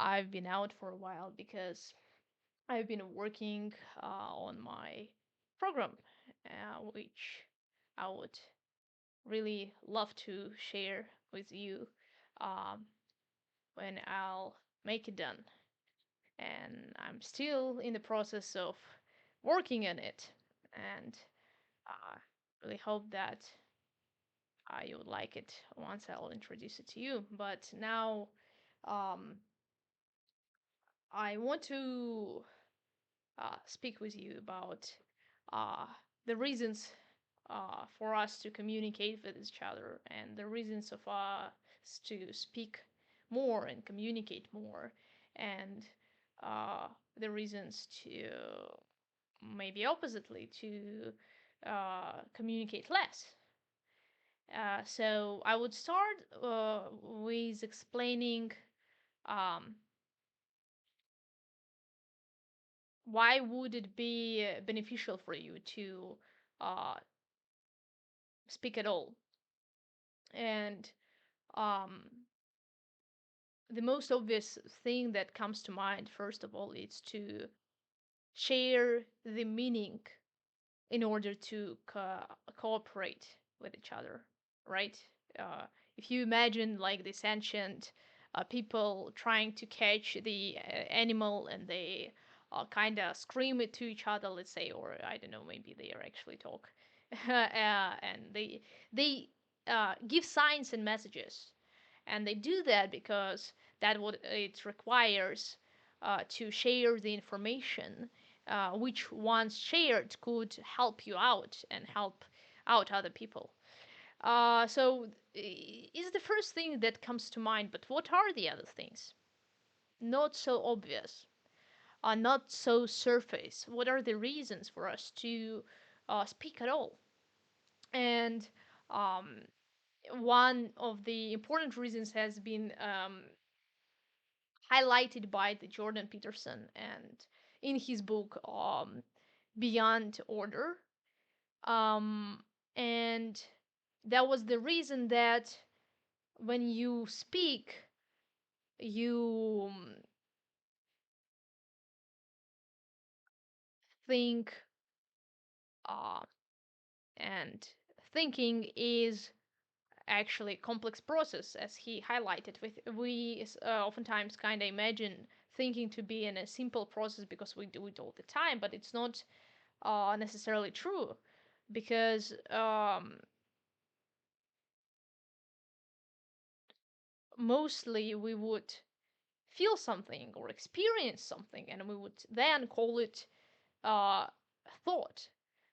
I've been out for a while because I've been working on my program, which I would really love to share with you um, when I'll make it done. And I'm still in the process of working on it, and I really hope that you would like it once I'll introduce it to you. But now um, I want to speak with you about uh, the reasons for us to communicate with each other and the reasons of us to speak more and communicate more, and uh, the reasons to maybe oppositely to communicate less. So I would start with explaining um, why would it be beneficial for you to uh, speak at all. And um, the most obvious thing that comes to mind, first of all, is to share the meaning in order to cooperate with each other, right? Uh, if you imagine like this ancient people trying to catch the animal, and they kind of scream it to each other, let's say, or I don't know, maybe they are actually talk, and they give signs and messages, and they do that because that what it requires to share the information, which once shared could help you out and help out other people. So is the first thing that comes to mind, but what are the other things? Not so obvious, not so surface. What are the reasons for us to speak at all? And um, one of the important reasons has been highlighted by the Jordan Peterson and in his book Beyond Order. Um, and that was the reason that when you speak, you think, uh, and thinking is actually a complex process, as he highlighted. With we oftentimes kind of imagine thinking to be in a simple process because we do it all the time, but it's not necessarily true, because mostly we would feel something or experience something, and we would then call it uh, thought.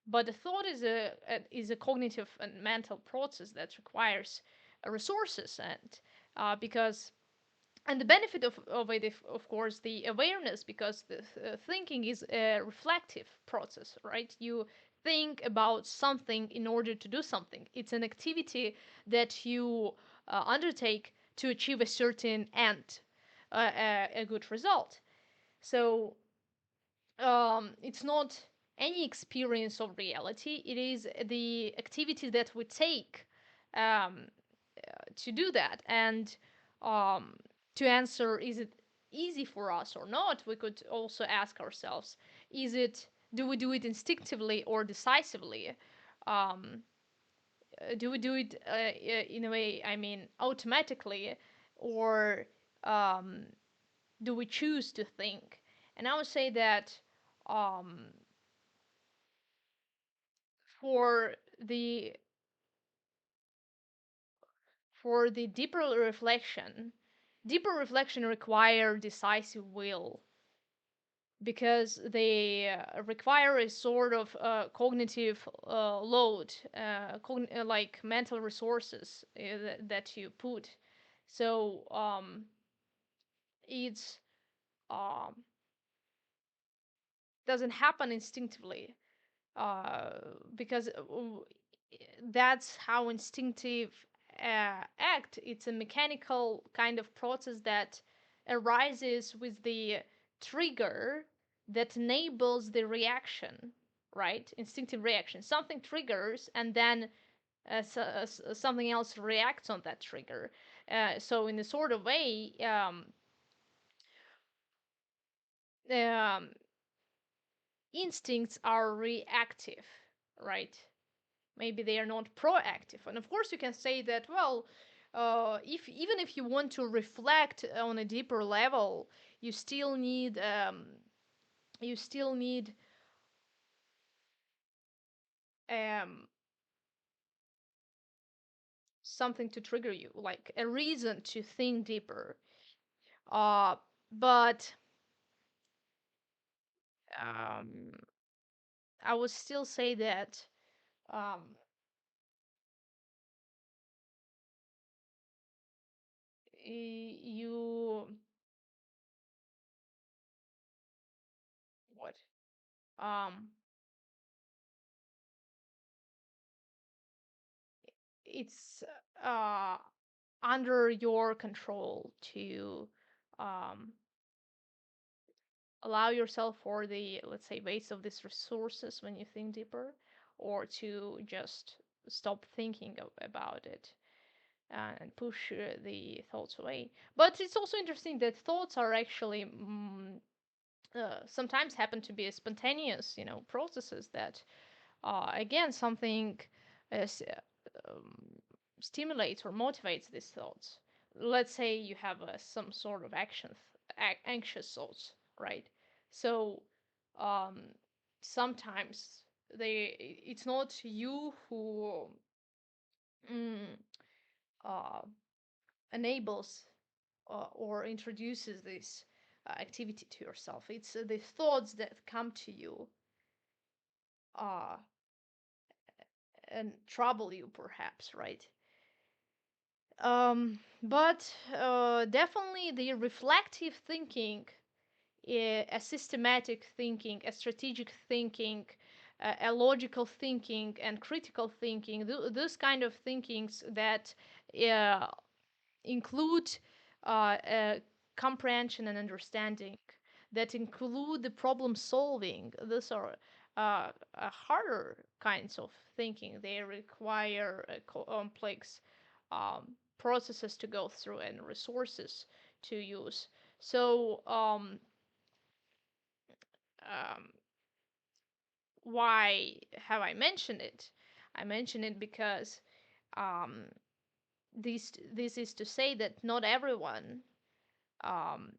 But a thought is a cognitive and mental process that requires resources, and because and the benefit of it, of course, the awareness, because the thinking is a reflective process, right? You think about something in order to do something. It's an activity that you undertake to achieve a certain end, a good result. So it's not any experience of reality. It is the activity that we take um, to do that. And um, to answer, is it easy for us or not, we could also ask ourselves, is it, do we do it instinctively or decisively? Um, do we do it in a way, I mean, automatically, or um, do we choose to think? And I would say that um, for the for the deeper reflection require decisive will, because they require a sort of cognitive load, like mental resources that you put. So it's um, doesn't happen instinctively, uh, because that's how instinctive act. It's a mechanical kind of process that arises with the trigger that enables the reaction, right? Instinctive reaction. Something triggers, and then something else reacts on that trigger. So in a sort of way, um, instincts are reactive, right? Maybe they are not proactive. And of course, you can say that, well, if even if you want to reflect on a deeper level, you still need you still need um, something to trigger you, like a reason to think deeper. Uh, but um, I would still say that um, you what um, it's uh, under your control to um, allow yourself for the, let's say, waste of these resources when you think deeper, or to just stop thinking about it and push the thoughts away. But it's also interesting that thoughts are actually sometimes happen to be spontaneous, processes that, again, something um, stimulates or motivates these thoughts. Let's say you have some sort of anxious thoughts, right? So um, sometimes it's not you who mm, uh, enables or introduces this activity to yourself. It's the thoughts that come to you uh, and trouble you, perhaps, right? But definitely the reflective thinking, a systematic thinking, a strategic thinking, a logical thinking, and critical thinking, those kind of thinkings that uh, include comprehension and understanding, that include the problem solving. Those are harder kinds of thinking. They require complex processes to go through and resources to use. So, um, why have I mentioned it? I mention it because um, this is to say that not everyone um,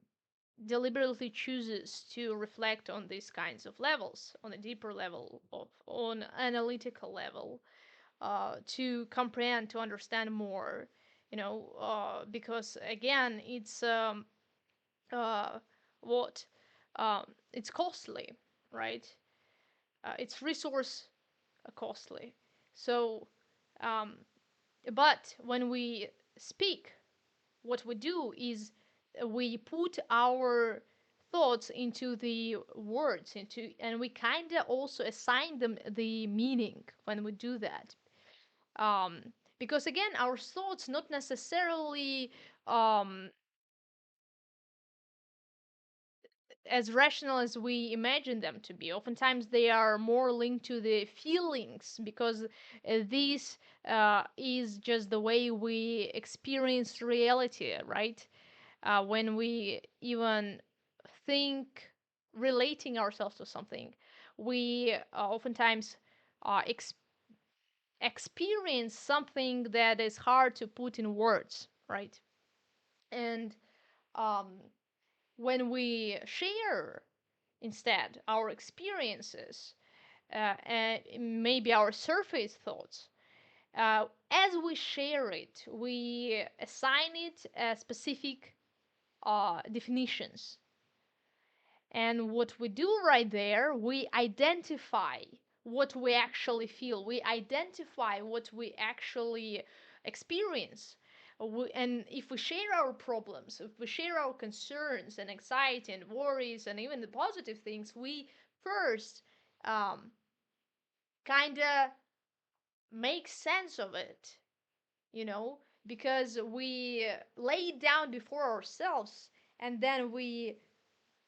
deliberately chooses to reflect on these kinds of levels, on a deeper level, on analytical level, to comprehend, to understand more, because again, it's uh, what it's costly, right? It's resource costly. So, um, but when we speak, what we do is we put our thoughts into the words into, and we kind of also assign them the meaning when we do that. Because again, our thoughts not necessarily um, as rational as we imagine them to be. Oftentimes, they are more linked to the feelings, because this is just the way we experience reality, right? When we even think relating ourselves to something, we oftentimes uh, ex- experience something that is hard to put in words, right? And um, when we share instead our experiences and maybe our surface thoughts, as we share it, we assign it specific definitions. And what we do right there, we identify what we actually feel, we identify what we actually experience. And if we share our problems, if we share our concerns and anxiety and worries and even the positive things, we first kind of make sense of it, you know, because we lay it down before ourselves, and then we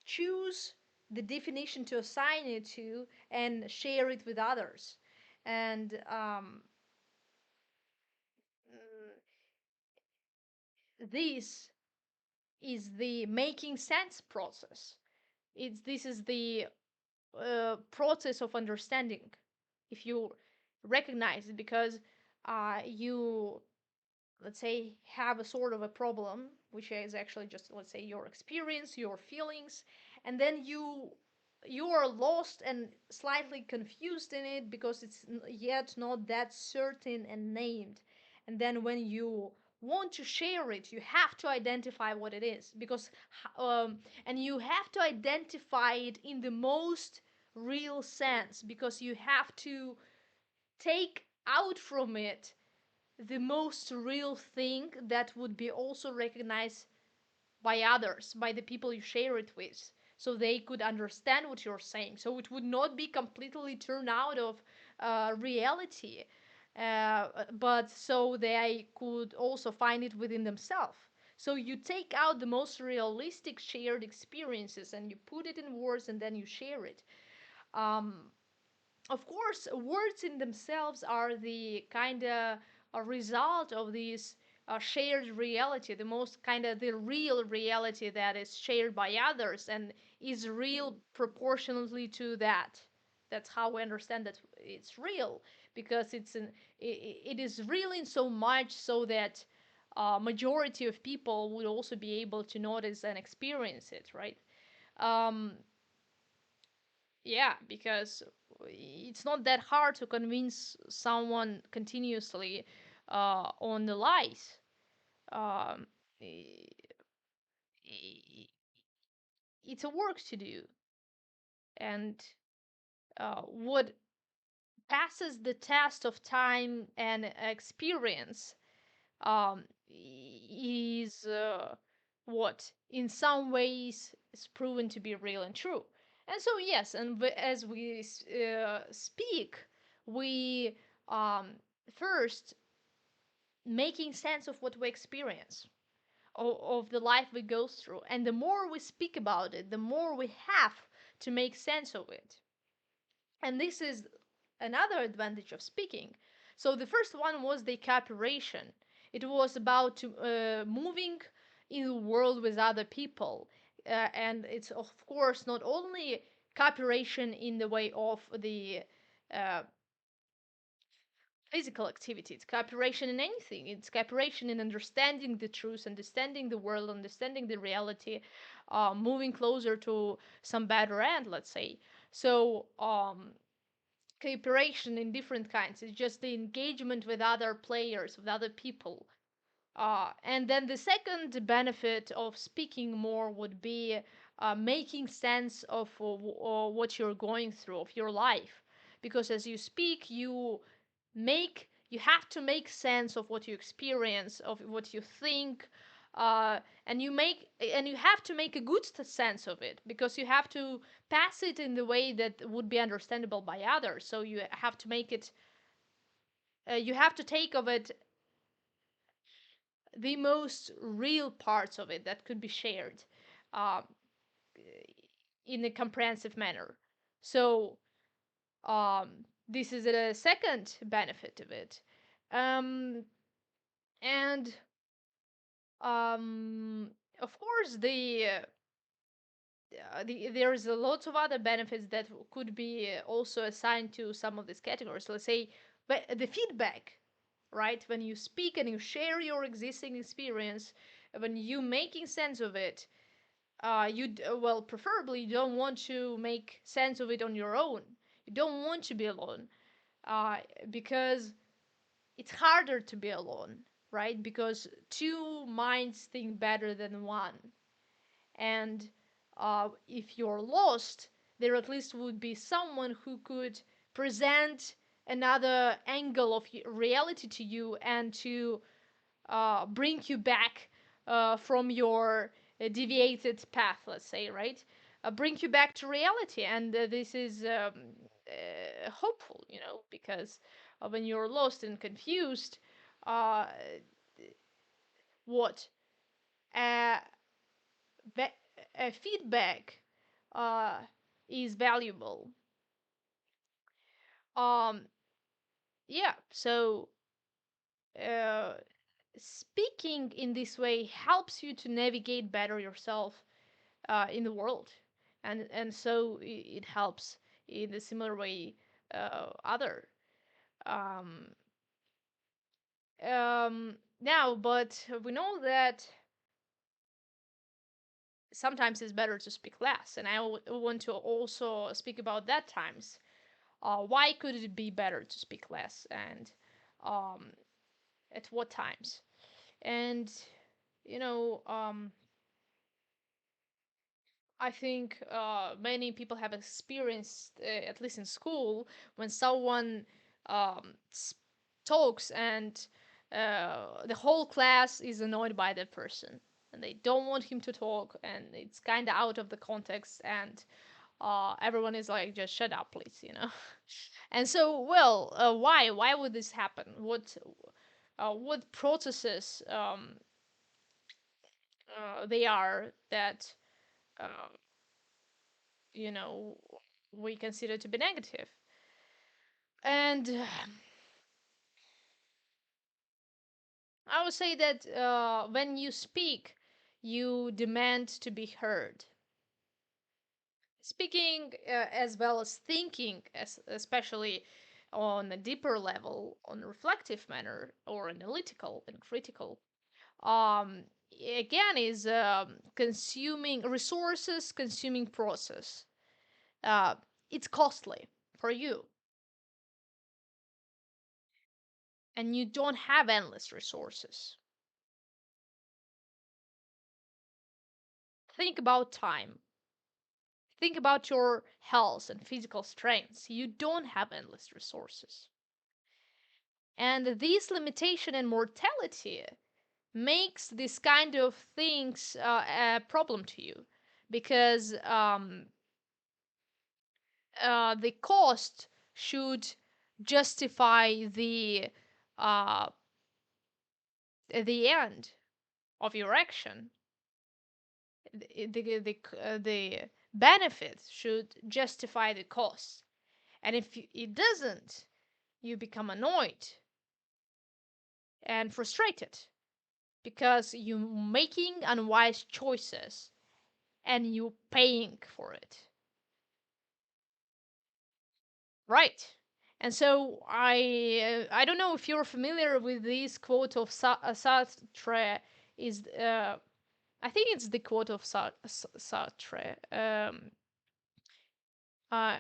choose the definition to assign it to and share it with others. And this is the making sense process. It's this is the process of understanding, if you recognize it, because you, let's say, have a sort of a problem, which is actually just, let's say, your experience, your feelings, and then you are lost and slightly confused in it because it's yet not that certain and named. And then when you want to share it, you have to identify what it is, because and you have to identify it in the most real sense, because you have to take out from it the most real thing that would be also recognized by others, by the people you share it with, so they could understand what you're saying. So it would not be completely turned out of reality, but so they could also find it within themselves. So you take out the most realistic shared experiences and you put it in words and then you share it. Um, of course, words in themselves are the kind of a result of this shared reality, the most kind of the real reality that is shared by others and is real proportionally to that. That's how we understand that it's real, because it is real in so much so that majority of people would also be able to notice and experience it, right? Um, yeah, because it's not that hard to convince someone continuously on the lies. Um, i- i- it's a work to do, and what passes the test of time and experience is what in some ways is proven to be real and true. And so yes, and as we speak, we um, first making sense of what we experience, of the life we go through, and the more we speak about it, the more we have to make sense of it. And this is another advantage of speaking. So the first one was the cooperation. It was about moving in the world with other people. And it's, of course, not only cooperation in the way of the uh, physical activity, it's cooperation in anything. It's cooperation in understanding the truth, understanding the world, understanding the reality, moving closer to some better end, let's say. So, cooperation in different kinds. It's just the engagement with other players, with other people. And then the second benefit of speaking more would be making sense of what you're going through, of your life. Because as you speak, you have to make sense of what you experience, of what you think, uh, and you have to make a good sense of it, because you have to pass it in the way that would be understandable by others. So you have to make it, you have to take of it the most real parts of it that could be shared uh, in a comprehensive manner. So this is a second benefit of it. Um, and um, of course, there's a lots of other benefits that could be also assigned to some of these categories. Let's say, but the feedback, right? When you speak and you share your existing experience, when you making sense of it, well, preferably you don't want to make sense of it on your own. You don't want to be alone, uh, because it's harder to be alone, right? Because two minds think better than one. And if you're lost, there at least would be someone who could present another angle of reality to you and to bring you back from your deviated path, let's say, right? Bring you back to reality. And this is hopeful, because when you're lost and confused, uh, what? Uh, feedback uh, is valuable. Um, yeah, so uh, speaking in this way helps you to navigate better yourself in the world. and so it helps in a similar way other. Um, Now, but we know that sometimes it's better to speak less, and I want to also speak about that times. Why could it be better to speak less, and um, at what times? And you know, I think many people have experienced, at least in school, when someone um, talks and the whole class is annoyed by that person and they don't want him to talk and it's kind of out of the context and everyone is like, just shut up, please. And so, well, why would this happen? What processes they are that uh, you know we consider to be negative. And I would say that when you speak, you demand to be heard. Speaking as well as thinking, especially on a deeper level, on a reflective manner or analytical and critical, um, again is consuming resources, consuming process. Uh, it's costly for you, and you don't have endless resources. Think about time. Think about your health and physical strengths. You don't have endless resources. And this limitation and mortality makes this kind of things a problem to you because the cost should justify uh, the end of your action. The benefit should justify the cost. And if it doesn't, you become annoyed and frustrated because you're making unwise choices and you're paying for it. Right. And so I don't know if you're familiar with this quote of Sartre. Is I think it's the quote of Sartre. Uh,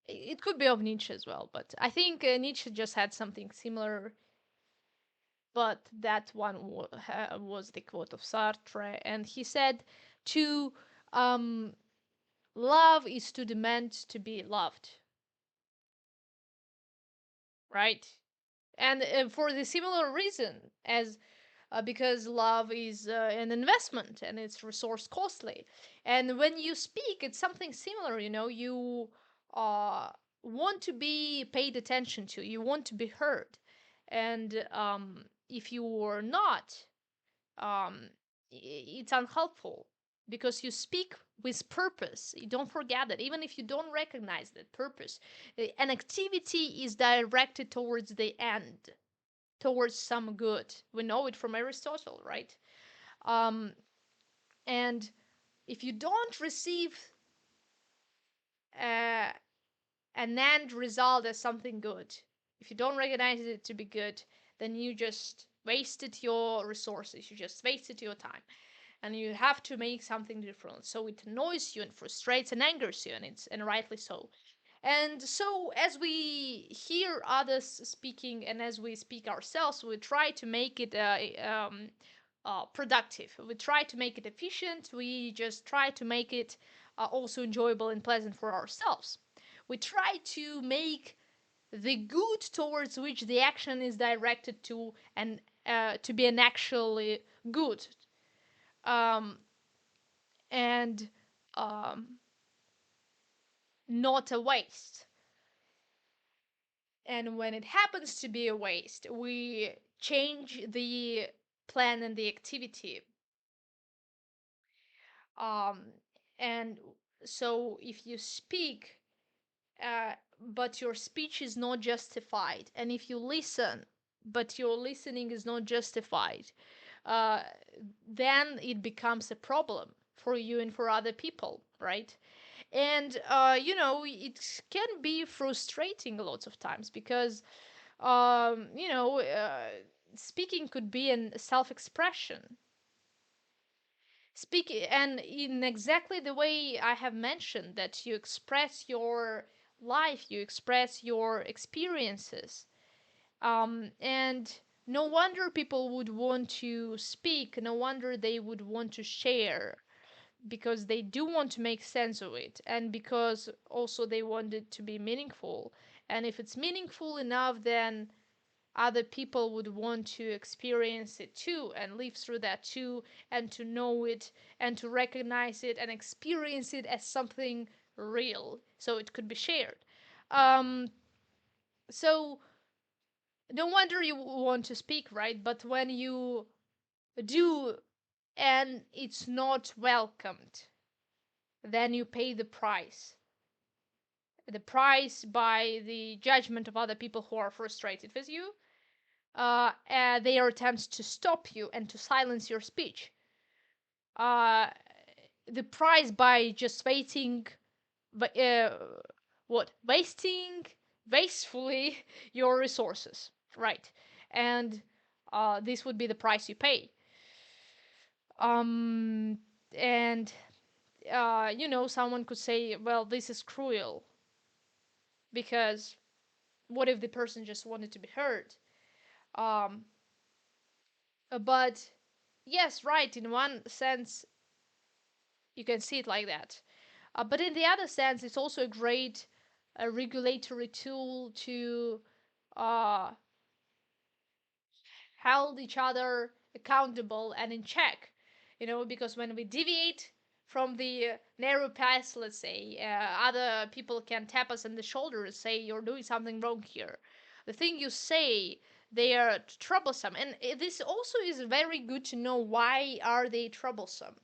it could be of Nietzsche as well, but I think Nietzsche just had something similar. But that one was the quote of Sartre, and he said, "To um, love is to demand to be loved." Right? And for the similar reason as because love is an investment and it's resource costly. And when you speak, it's something similar. You uh, want to be paid attention to, you want to be heard. And if you are not, um, it's unhelpful because you speak with purpose. You don't forget that, even if you don't recognize that purpose. An activity is directed towards the end, towards some good. We know it from Aristotle, right? Um, and if you don't receive uh, an end result as something good, if you don't recognize it to be good, then you just wasted your resources, you just wasted your time. And you have to make something different. So it annoys you and frustrates and angers you, and rightly so. And so, as we hear others speaking and as we speak ourselves, we try to make it productive. We try to make it efficient. We just try to make it also enjoyable and pleasant for ourselves. We try to make the good towards which the action is directed to and to be an actually good, um, and um, not a waste. And when it happens to be a waste, we change the plan and the activity. Um, and so if you speak, but your speech is not justified, and if you listen, but your listening is not justified, then it becomes a problem for you and for other people, right? And it can be frustrating lots of times because speaking could be a self-expression. Speak and in exactly the way I have mentioned, that you express your life, you express your experiences. And no wonder people would want to speak, no wonder they would want to share, because they do want to make sense of it, and because also they want it to be meaningful. And if it's meaningful enough, then other people would want to experience it too, and live through that too, and to know it, and to recognize it, and experience it as something real, so it could be shared. Um, so no wonder you want to speak, right? But when you do and it's not welcomed, then you pay the price. The price by the judgment of other people who are frustrated with you, their attempts to stop you and to silence your speech. Uh, the price by just waiting, wasting wastefully your resources, right? And this would be the price you pay. Um, and someone could say, well, this is cruel, because what if the person just wanted to be heard? Um, but yes, right, in one sense, you can see it like that. But in the other sense, it's also a great regulatory tool to uh, hold each other accountable and in check. Because when we deviate from the narrow path, let's say, other people can tap us on the shoulder and say, you're doing something wrong here. The thing you say, they are troublesome. And this also is very good to know, why are they troublesome.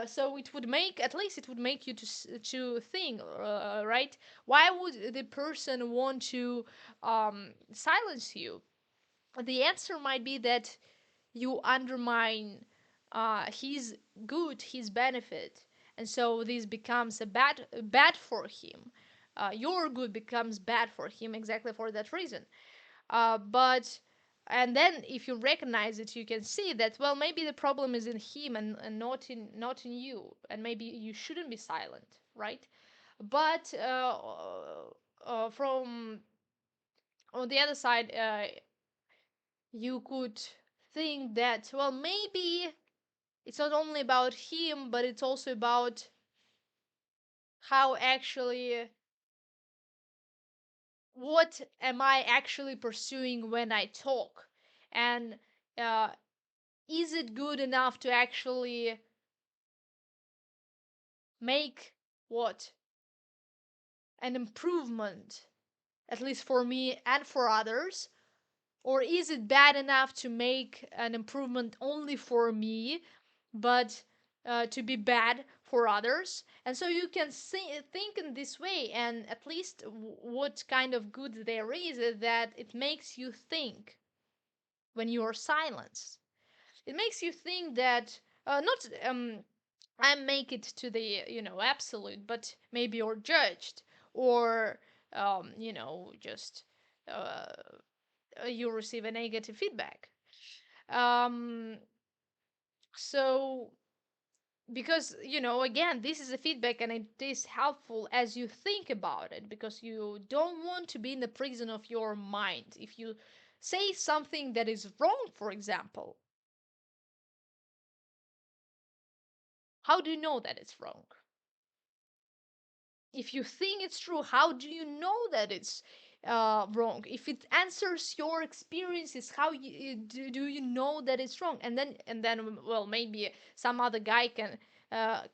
So it would make, at least it would make you to think, right? Why would the person want to silence you? The answer might be that you undermine his good, his benefit, and so this becomes a bad for him. Your good becomes bad for him exactly for that reason. But and then if you recognize it, you can see that, well, maybe the problem is in him, and not in you, and maybe you shouldn't be silent, right? But from on the other side, you could think that, well, maybe it's not only about him, but it's also about how actually, what am I actually pursuing when I talk? And uh, is it good enough to actually make what? An improvement, at least for me and for others? Or is it bad enough to make an improvement only for me, but to be bad for others? And so you can think in this way, and at least what kind of good there is that it makes you think when you are silenced. It makes you think that, not I make it to the absolute, but maybe you're judged, or just uh, you receive a negative feedback. um so because again, this is a feedback, and it is helpful as you think about it, because you don't want to be in the prison of your mind. If you say something that is wrong, for example, how do you know that it's wrong? If you think it's true, how do you know that it's wrong? If it answers your experiences, how do you know that it's wrong? And then, well, maybe some other guy can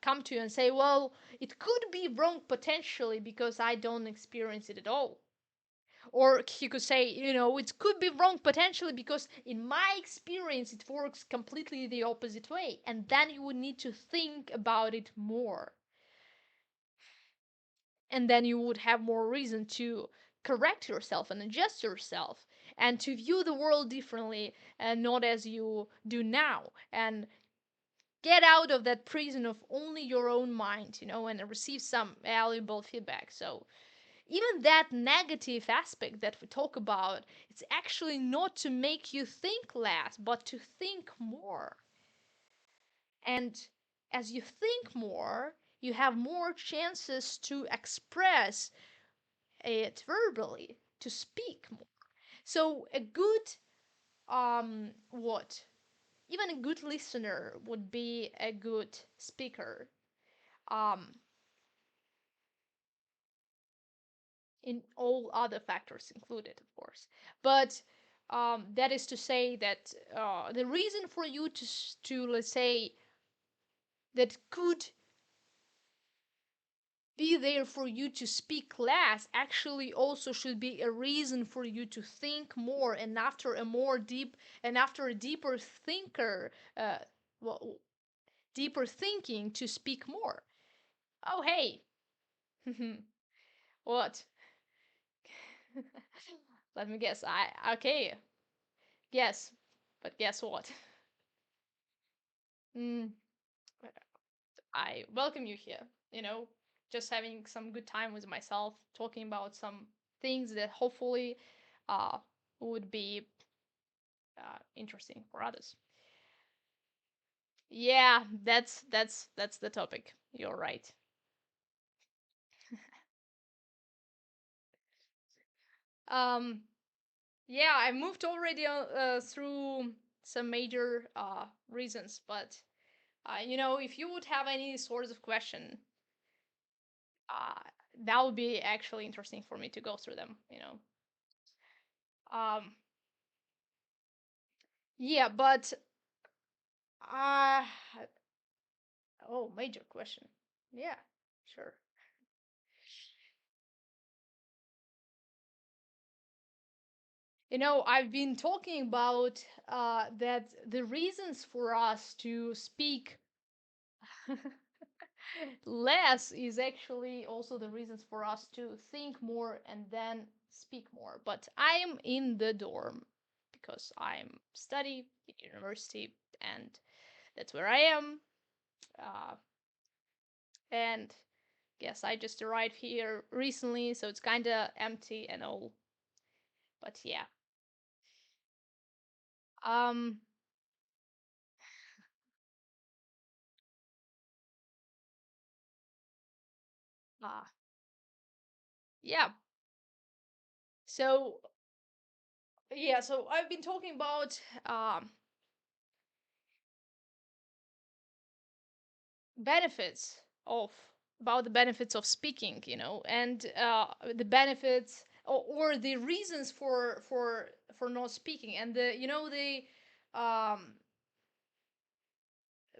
come to you and say, well, it could be wrong potentially because I don't experience it at all. Or he could say, it could be wrong potentially because in my experience it works completely the opposite way. And then you would need to think about it more, and then you would have more reason to correct yourself and adjust yourself, and to view the world differently, and not as you do now. And get out of that prison of only your own mind, and receive some valuable feedback. So even that negative aspect that we talk about, it's actually not to make you think less, but to think more. And as you think more, you have more chances to express it verbally, to speak more. So a good what even a good listener would be a good speaker, um in all other factors included, of course. But that is to say that the reason for you to let's say that could be there for you to speak less actually also should be a reason for you to think more, and after a deeper thinker, well, deeper thinking, to speak more. Oh, hey. What? Let me guess. I okay. Yes, but guess what? Mm, I welcome you here. You know, just having some good time with myself, talking about some things that hopefully uh would be interesting for others. Yeah, that's the topic. You're right. Um, yeah, I moved already through some major reasons, but if you would have any sorts of question, uh, that would be actually interesting for me to go through them. Um, yeah, but uh, oh, major question. Yeah, sure. I've been talking about that the reasons for us to speak less is actually also the reasons for us to think more and then speak more. But I'm in the dorm because I'm study at university, and that's where I am. Uh, and yes, I just arrived here recently, so it's kind of empty and all. But yeah. Um. Uh, yeah. So yeah. So I've been talking benefits of about the benefits of speaking, and the benefits, or the reasons for not speaking, and the um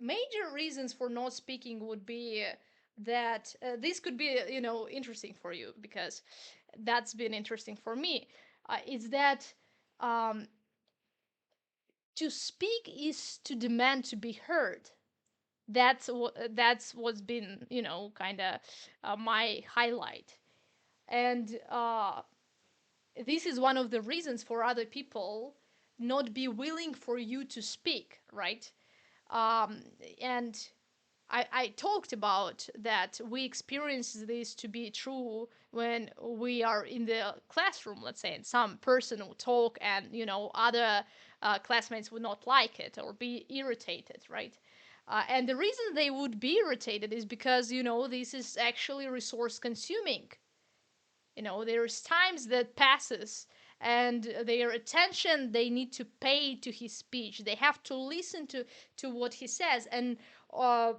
major reasons for not speaking would be that this could be interesting for you, because that's been interesting for me, is that um to speak is to demand to be heard. That's what's been kind of my highlight. And this is one of the reasons for other people not be willing for you to speak, right? um, and I talked about that we experience this to be true when we are in the classroom, let's say, and some person will talk, and other classmates would not like it or be irritated, right? And the reason they would be irritated is because this is actually resource consuming. There's times that passes, and their attention they need to pay to his speech. They have to listen to what he says. And uh,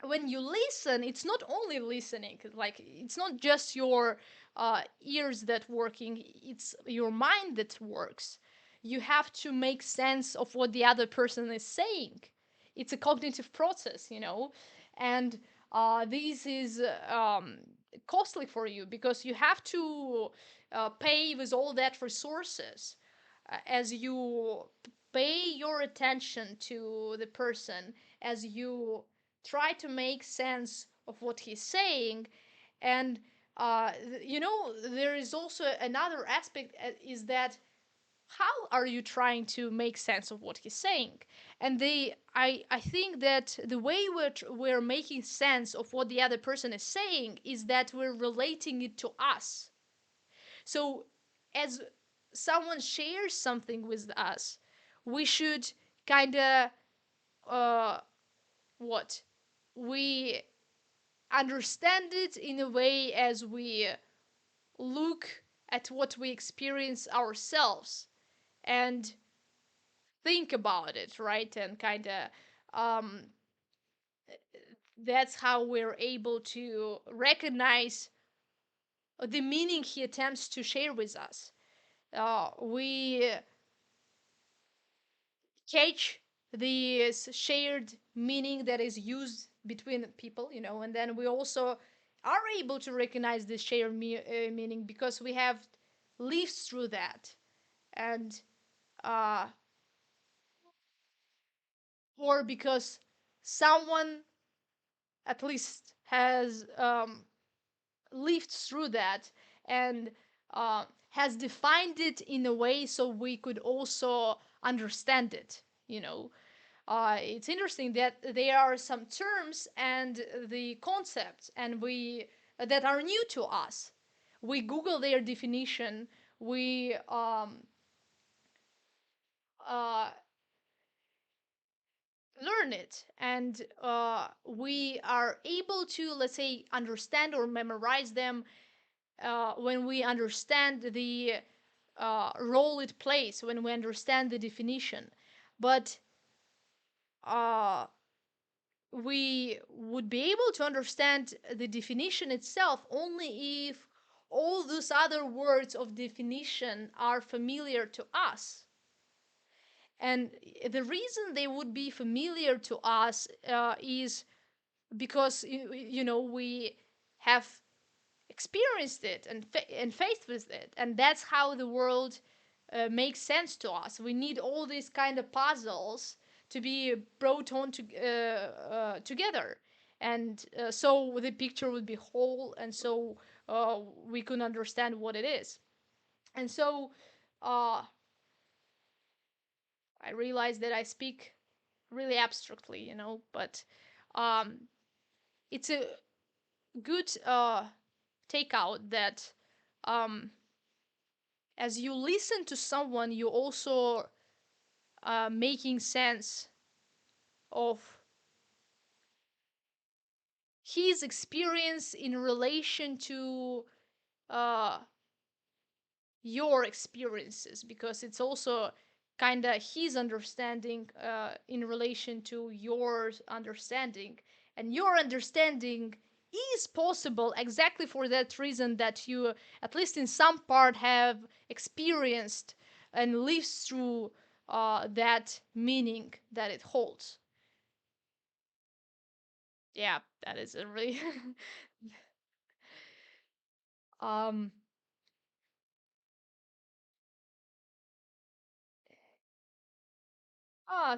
when you listen, it's not only listening, like it's not just your ears that working, it's your mind that works. You have to make sense of what the other person is saying. It's a cognitive process, and this is costly for you, because you have to pay with all that resources, as you pay your attention to the person, as you try to make sense of what he's saying. And there is also another aspect, is that how are you trying to make sense of what he's saying? And I think that the way we're making sense of what the other person is saying is that we're relating it to us. So as someone shares something with us, we should kind of uh what we understand it in a way as we look at what we experience ourselves and think about it, right? And kind of um, that's how we're able to recognize the meaning he attempts to share with us. We catch the shared meaning that is used between people, and then we also are able to recognize this shared meaning because we have lived through that. And uh, or because someone at least has lived through that and has defined it in a way so we could also understand it. It's interesting that there are some terms and the concepts and we that are new to us. We Google their definition. We uh, learn it, and we are able to, let's say, understand or memorize them when we understand the role it plays, when we understand the definition. But uh, we would be able to understand the definition itself only if all those other words of definition are familiar to us. And the reason they would be familiar to us is because we have experienced it and faced with it, and that's how the world makes sense to us. We need all these kind of puzzles to be brought on together, and so the picture would be whole, and so we can understand what it is. And so uh, I realize that I speak really abstractly, but um, it's a good takeout that um, as you listen to someone, you also making sense of his experience in relation to uh, your experiences, because it's also kind of his understanding in relation to your understanding, and your understanding is possible exactly for that reason that you at least in some part have experienced and lived through that meaning that it holds. Yeah, that is a really um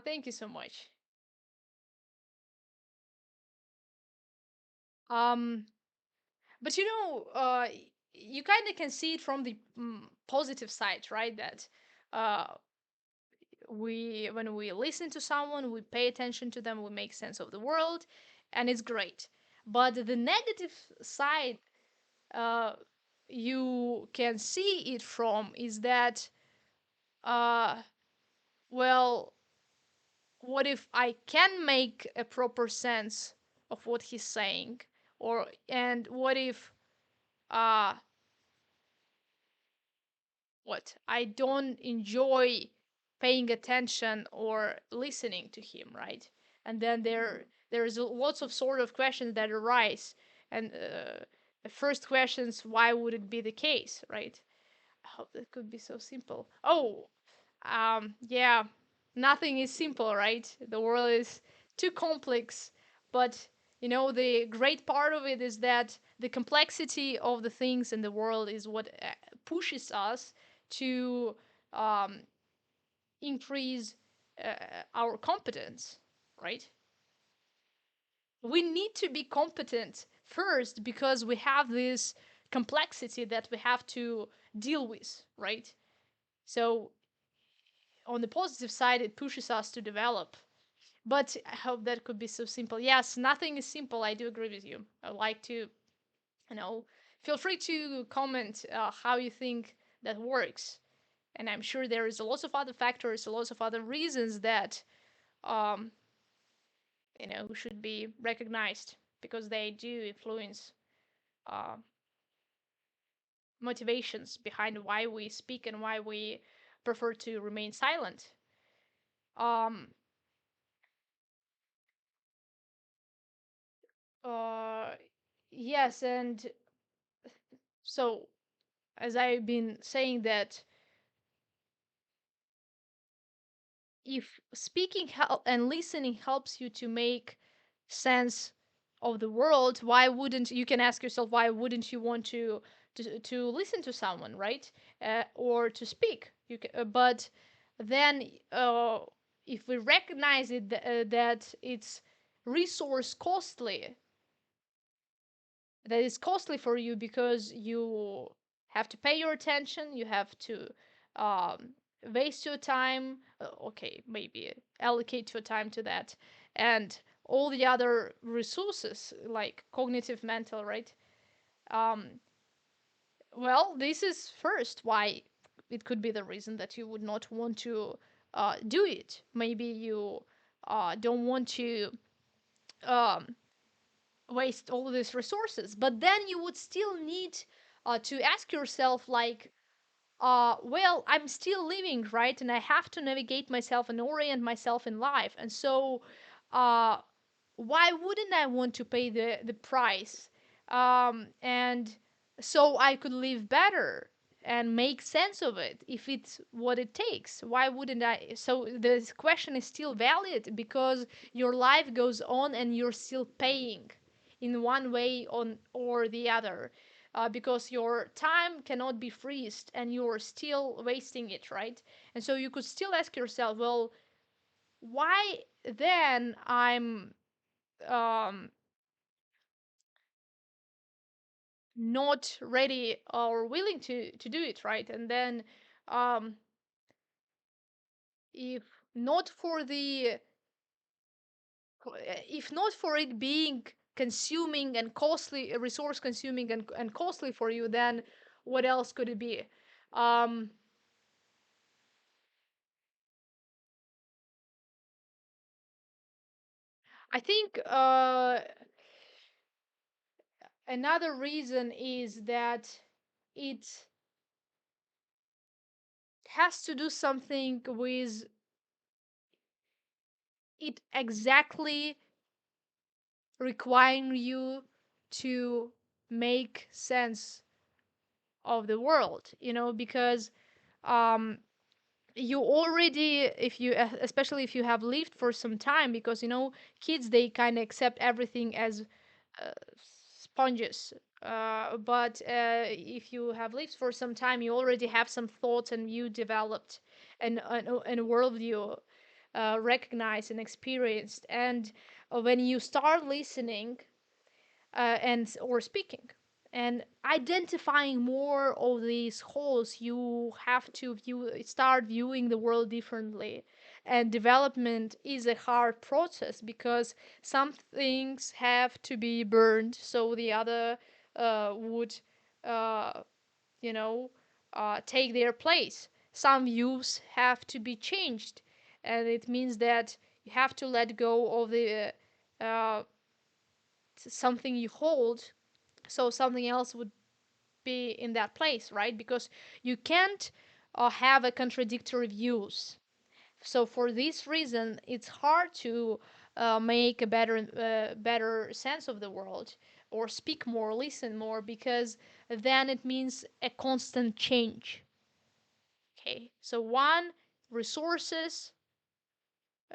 thank you so much. um but you kind of can see it from the positive side, right? That uh we when we listen to someone, we pay attention to them, we make sense of the world, and it's great. But the negative side uh you can see it from is that uh well, what if I can make a proper sense of what he's saying? Or and what if uh what I don't enjoy paying attention or listening to him, right? And then there's lots of sort of questions that arise, and the first questions, why would it be the case, right? I hope that could be so simple. Oh, yeah, nothing is simple, right? The world is too complex. But the great part of it is that the complexity of the things in the world is what pushes us to um, increase our competence, right? We need to be competent first because we have this complexity that we have to deal with, right? So on the positive side, it pushes us to develop. But I hope that could be so simple. Yes, nothing is simple. I do agree with you. I'd like to, you know, feel free to comment how you think that works. And I'm sure there is a lot of other factors, a lot of other reasons that, um, should be recognized because they do influence uh, motivations behind why we speak and why we prefer to remain silent. Um, uh, yes, and so as I've been saying that if speaking and listening helps you to make sense of the world, why wouldn't you can ask yourself why wouldn't you want to listen to someone, right? Or to speak. But then if we recognize that it's resource costly, that is costly for you because you have to pay your attention, you have to um, waste your time, okay, maybe allocate your time to that, and all the other resources like cognitive, mental, right? Um, well, this is first why it could be the reason that you would not want to do it. Maybe you don't want to um, waste all these resources, but then you would still need to ask yourself like, well, I'm still living, right? And I have to navigate myself and orient myself in life, and so uh, why wouldn't I want to pay the price, and so I could live better and make sense of it if it's what it takes? Why wouldn't I? So this question is still valid because your life goes on and you're still paying in one way on or the other, because your time cannot be freezed and you're still wasting it, right? And so you could still ask yourself, well, why then I'm um, not ready or willing to do it, right? And then um, if not for the if not for it being consuming and costly, resource consuming and costly for you, then what else could it be? um, I think another reason is that it has to do something with it exactly requiring you to make sense of the world, because um, you already, if you especially if you have lived for some time, because kids, they kind of accept everything as uh, sponges. But if you have lived for some time, you already have some thoughts and you developed and a worldview recognized and experienced. And when you start listening and or speaking and identifying more of these holes, you have to start viewing the world differently. And development is a hard process because some things have to be burned so the other would uh, you know take their place. Some views have to be changed, and it means that you have to let go of the uh, something you hold so something else would be in that place, right? Because you can't have a contradictory views. So for this reason, it's hard to make a better sense of the world or speak more, listen more, because then it means a constant change. Okay, so one, resources,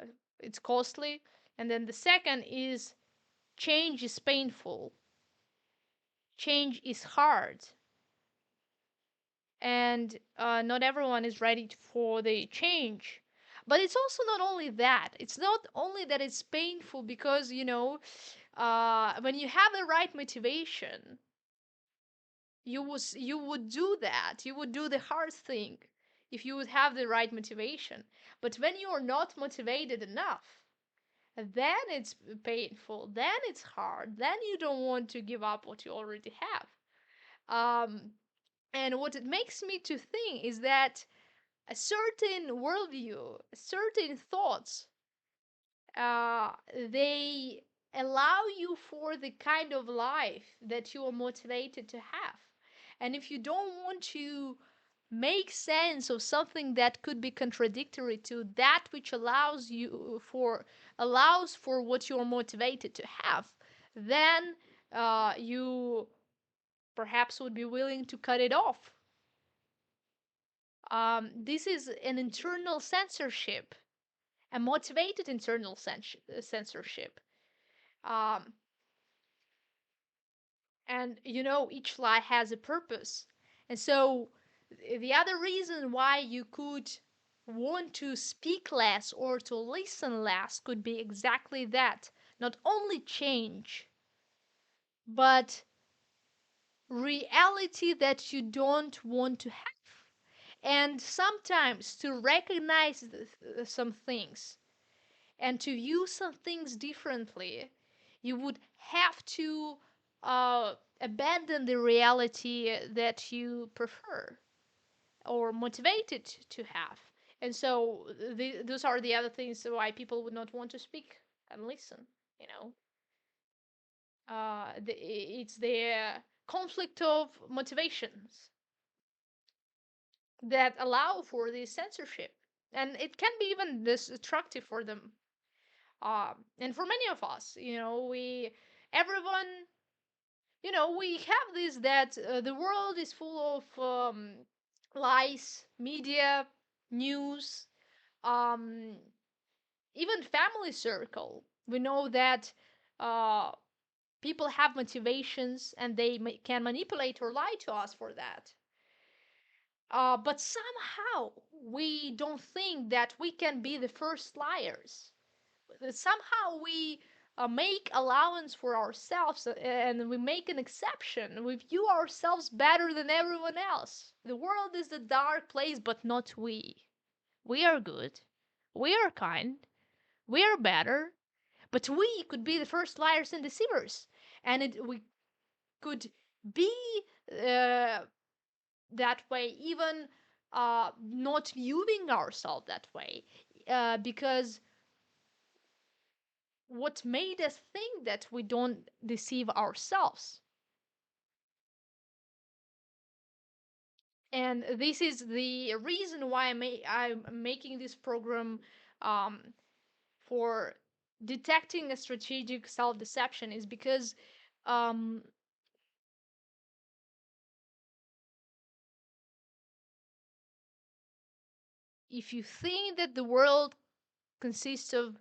uh, it's costly, and then the second is change is painful, change is hard, and not everyone is ready for the change. But it's also not only that. It's not only that it's painful because when you have the right motivation, you would do that. You would do the hard thing. if you would have the right motivation. But when you're not motivated enough, then it's painful, then it's hard, then you don't want to give up what you already have. Um, and what it makes me to think is that a certain worldview, certain thoughts, uh, they allow you for the kind of life that you are motivated to have. And if you don't want to make sense of something that could be contradictory to that which allows for what you're motivated to have, then you perhaps would be willing to cut it off. This is an internal censorship, a motivated internal censorship. Um, and each lie has a purpose. And so the other reason why you could want to speak less or to listen less could be exactly that. Not only change, but reality that you don't want to have. And sometimes to recognize some things and to view some things differently, you would have to abandon the reality that you prefer or motivated to have. And so those are the other things why people would not want to speak and listen. You know, it's the conflict of motivations that allow for this censorship, and it can be even destructive for them. And for many of us, everyone, we have this that the world is full of lies, media, news, um, even family circle. We know that uh, people have motivations and they can manipulate or lie to us for that. But somehow we don't think that we can be the first liars. Somehow we make allowance for ourselves, and we make an exception. We view ourselves better than everyone else. The world is a dark place, but not we. We are good. We are kind. We are better. But we could be the first liars and deceivers. And we could be uh, that way, even not viewing ourselves that way. Because what made us think that we don't deceive ourselves. And this is the reason why I'm making this program, um, for detecting a strategic self-deception, is because um, if you think that the world consists of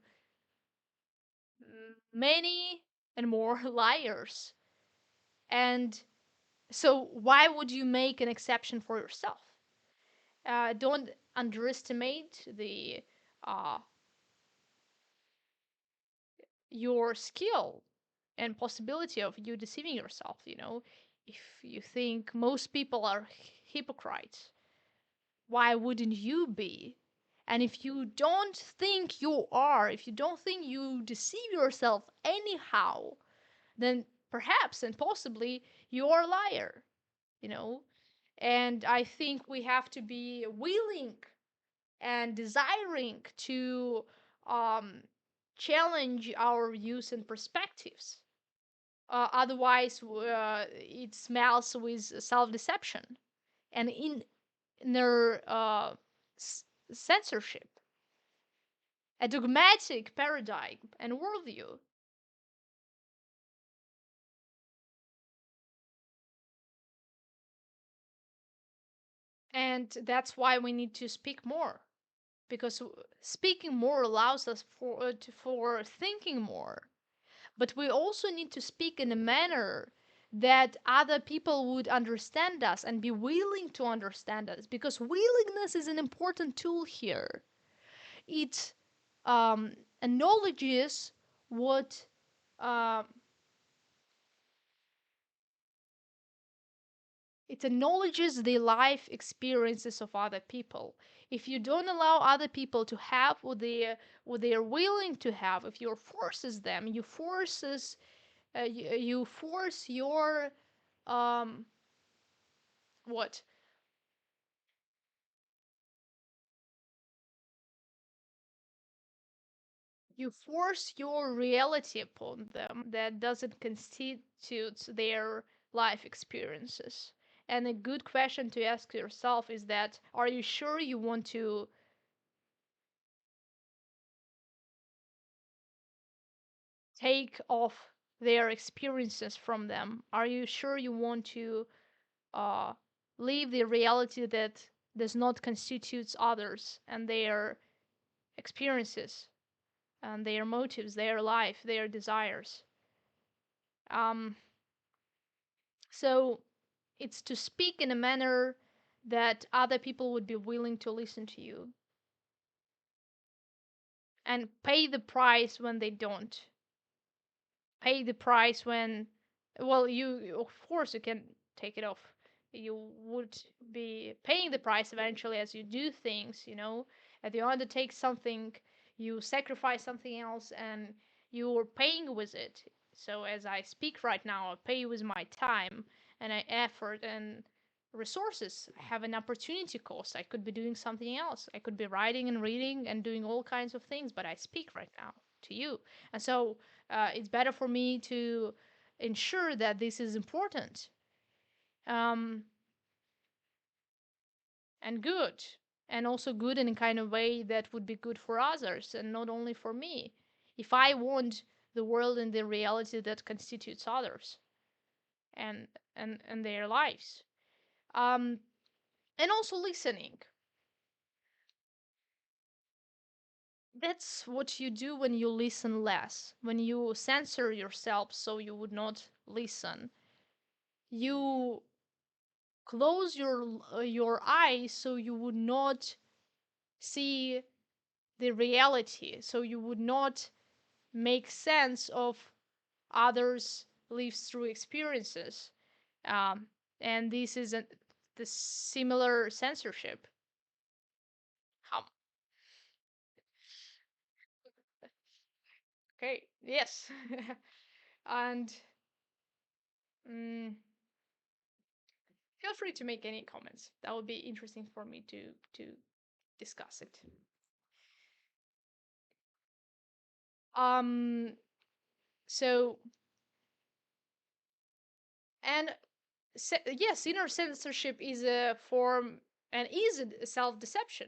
many and more liars, and so why would you make an exception for yourself? Don't underestimate the uh, your skill and possibility of you deceiving yourself. If you think most people are hypocrites, why wouldn't you be? And if you don't think you are, if you don't think you deceive yourself anyhow, then perhaps and possibly you're a liar, you know? And I think we have to be willing and desiring to um, challenge our views and perspectives. Otherwise, it smells with self-deception and inner censorship, a dogmatic paradigm and worldview. And that's why we need to speak more, because speaking more allows us for thinking more. But we also need to speak in a manner that other people would understand us and be willing to understand us, because willingness is an important tool here. It acknowledges what uh, It acknowledges the life experiences of other people. If you don't allow other people to have what they are willing to have, if you forces them, you force your um what you force your reality upon them that doesn't constitute their life experiences. And a good question to ask yourself is that, are you sure you want to take off their experiences from them? Are you sure you want to uh, leave the reality that does not constitute others and their experiences and their motives, their life, their desires? Um, so it's to speak in a manner that other people would be willing to listen to you and pay the price when they don't. Pay the price when, well, you, of course, you can take it off. You would be paying the price eventually as you do things, you know. As you undertake something, you sacrifice something else and you're paying with it. So as I speak right now, I pay with my time and I effort and resources. I have an opportunity cost. I could be doing something else. I could be writing and reading and doing all kinds of things, but I speak right now to you. And so it's better for me to ensure that this is important, um, and good, and also good in a kind of way that would be good for others and not only for me. If I want the world and the reality that constitutes others and and their lives, um, and also listening. That's what you do when you listen less, when you censor yourself so you would not listen. You close your eyes so you would not see the reality, so you would not make sense of others lives through experiences. um, and this is the similar censorship. um, okay, yes. And mm, feel free to make any comments. That would be interesting for me to discuss it. um so and yes, inner censorship is a form and is a self-deception.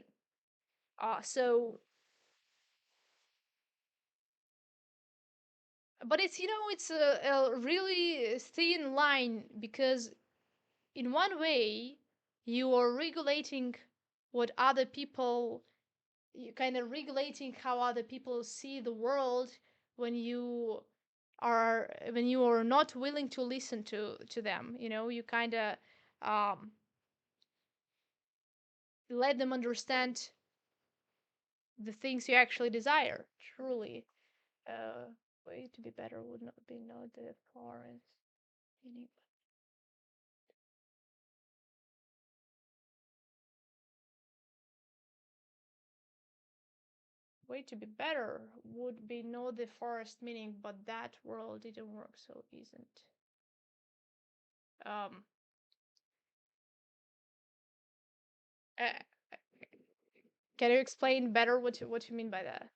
So, but it's, it's a really thin line because in one way you are regulating what other people, you kind of regulating how other people see the world when you are not willing to listen to them. You kind of um, let them understand the things you actually desire truly. Way to be better would not be not the forest meaning. Way to be better would be know the forest meaning, but that world didn't work, so isn't. Um, uh, can you explain better what you mean by that?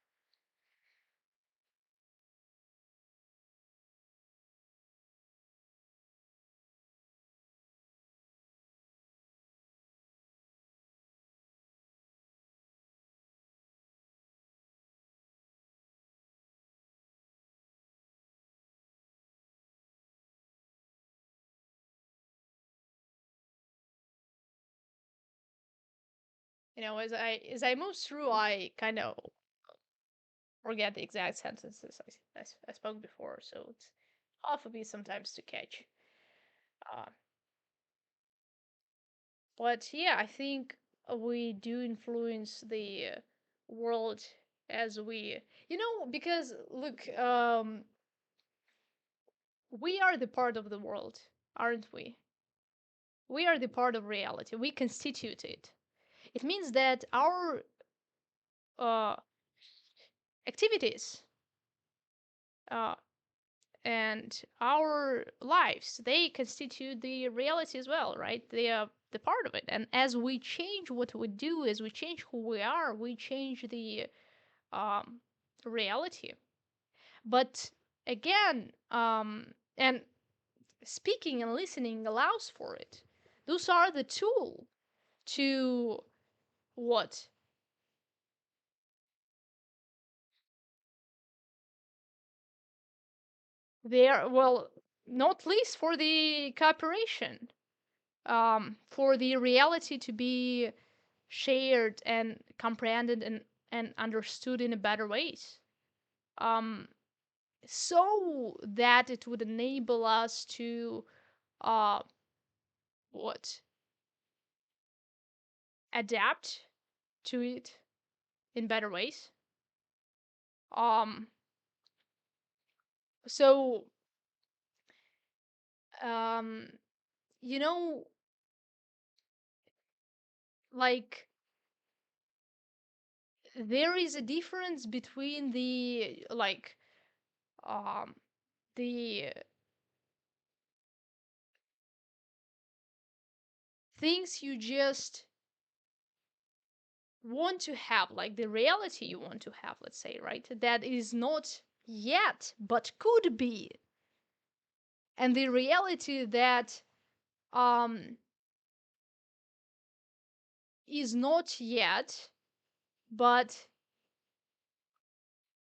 As I move through, I kind of forget the exact sentences I spoke before, so it's hard for me sometimes to catch. Uh, but yeah, I think we do influence the world as because look, we are the part of the world, aren't we? We are the part of reality. We constitute it. It means that our uh, activities uh, and our lives, they constitute the reality as well, right? They are the part of it. And as we change what we do, as we change who we are, we change the um, reality. But again, and speaking and listening allows for it. Those are the tool to what? They are, well, not least for the cooperation, for the reality to be shared and comprehended and understood in a better ways. Um, so that it would enable us to uh, what? Adapt to it in better ways. Um, so um, you know, like there is a difference between the um the things you just want to have, like the reality you want to have, let's say, right? That is not yet, but could be. And the reality that um, is not yet, but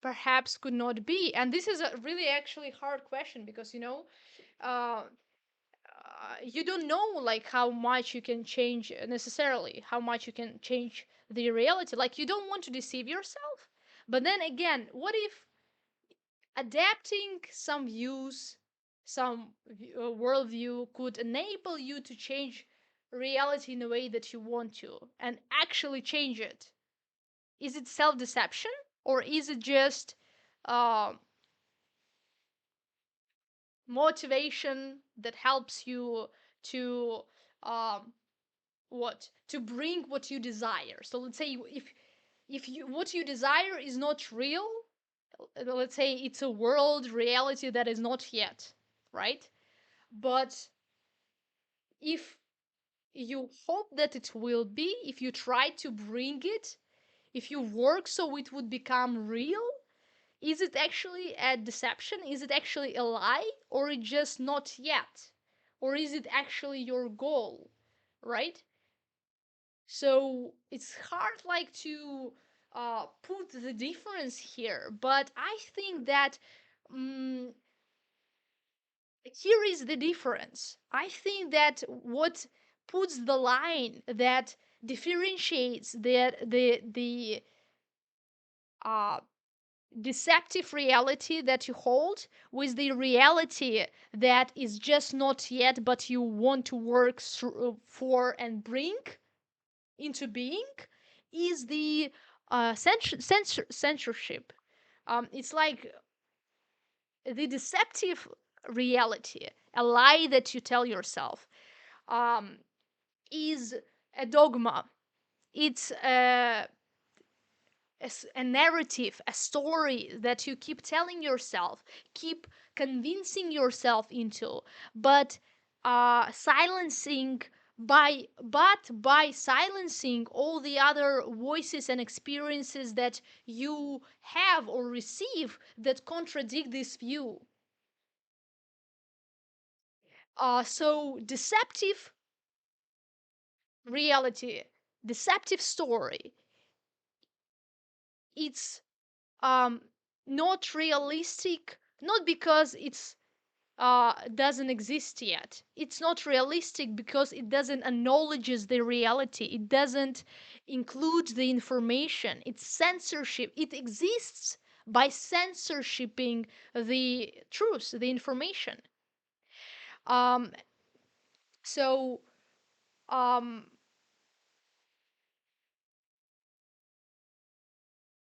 perhaps could not be. And this is a really actually hard question because, uh, you don't know like how much you can change necessarily, how much you can change the reality. Like you don't want to deceive yourself. But then again, what if adapting some views, some worldview could enable you to change reality in a way that you want to and actually change it? Is it self deception or is it just uh, motivation that helps you to um, what to bring what you desire? So let's say if you what you desire is not real, let's say it's a world reality that is not yet, right? But if you hope that it will be, if you try to bring it, if you work so it would become real, is it actually a deception? Is it actually a lie? Or it just not yet? Or is it actually your goal? Right? So it's hard like to put the difference here, but I think that um, here is the difference. I think that what puts the line that differentiates the uh, deceptive reality that you hold with the reality that is just not yet, but you want to work for and bring into being is the censorship. It's like the deceptive reality, a lie that you tell yourself, um, is a dogma. It's a narrative, a story that you keep telling yourself, keep convincing yourself into, but silencing by silencing all the other voices and experiences that you have or receive that contradict this view. So deceptive reality, deceptive story, it's um not realistic, not because it's doesn't exist yet. It's not realistic because it doesn't acknowledges the reality, it doesn't include the information, it's censorship, it exists by censorshiping the truth, the information. um so um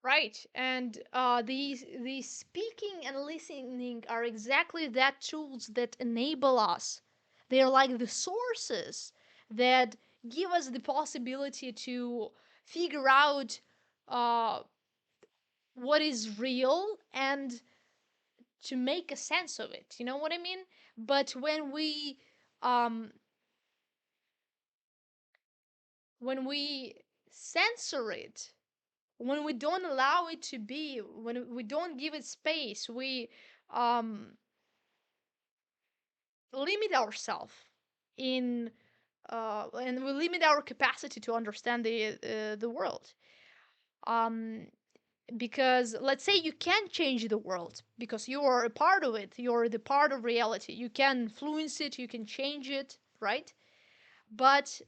Right, and the speaking and listening are exactly that tools that enable us, They're like the sources that give us the possibility to figure out uh, what is real and to make a sense of it. You know what I mean? But um, when we censor it, when we don't allow it to be, when we don't give it space, we um, limit ourselves in and we limit our capacity to understand the world. Um, because let's say you can change the world because you are a part of it, you're the part of reality. You can influence it, you can change it, right? But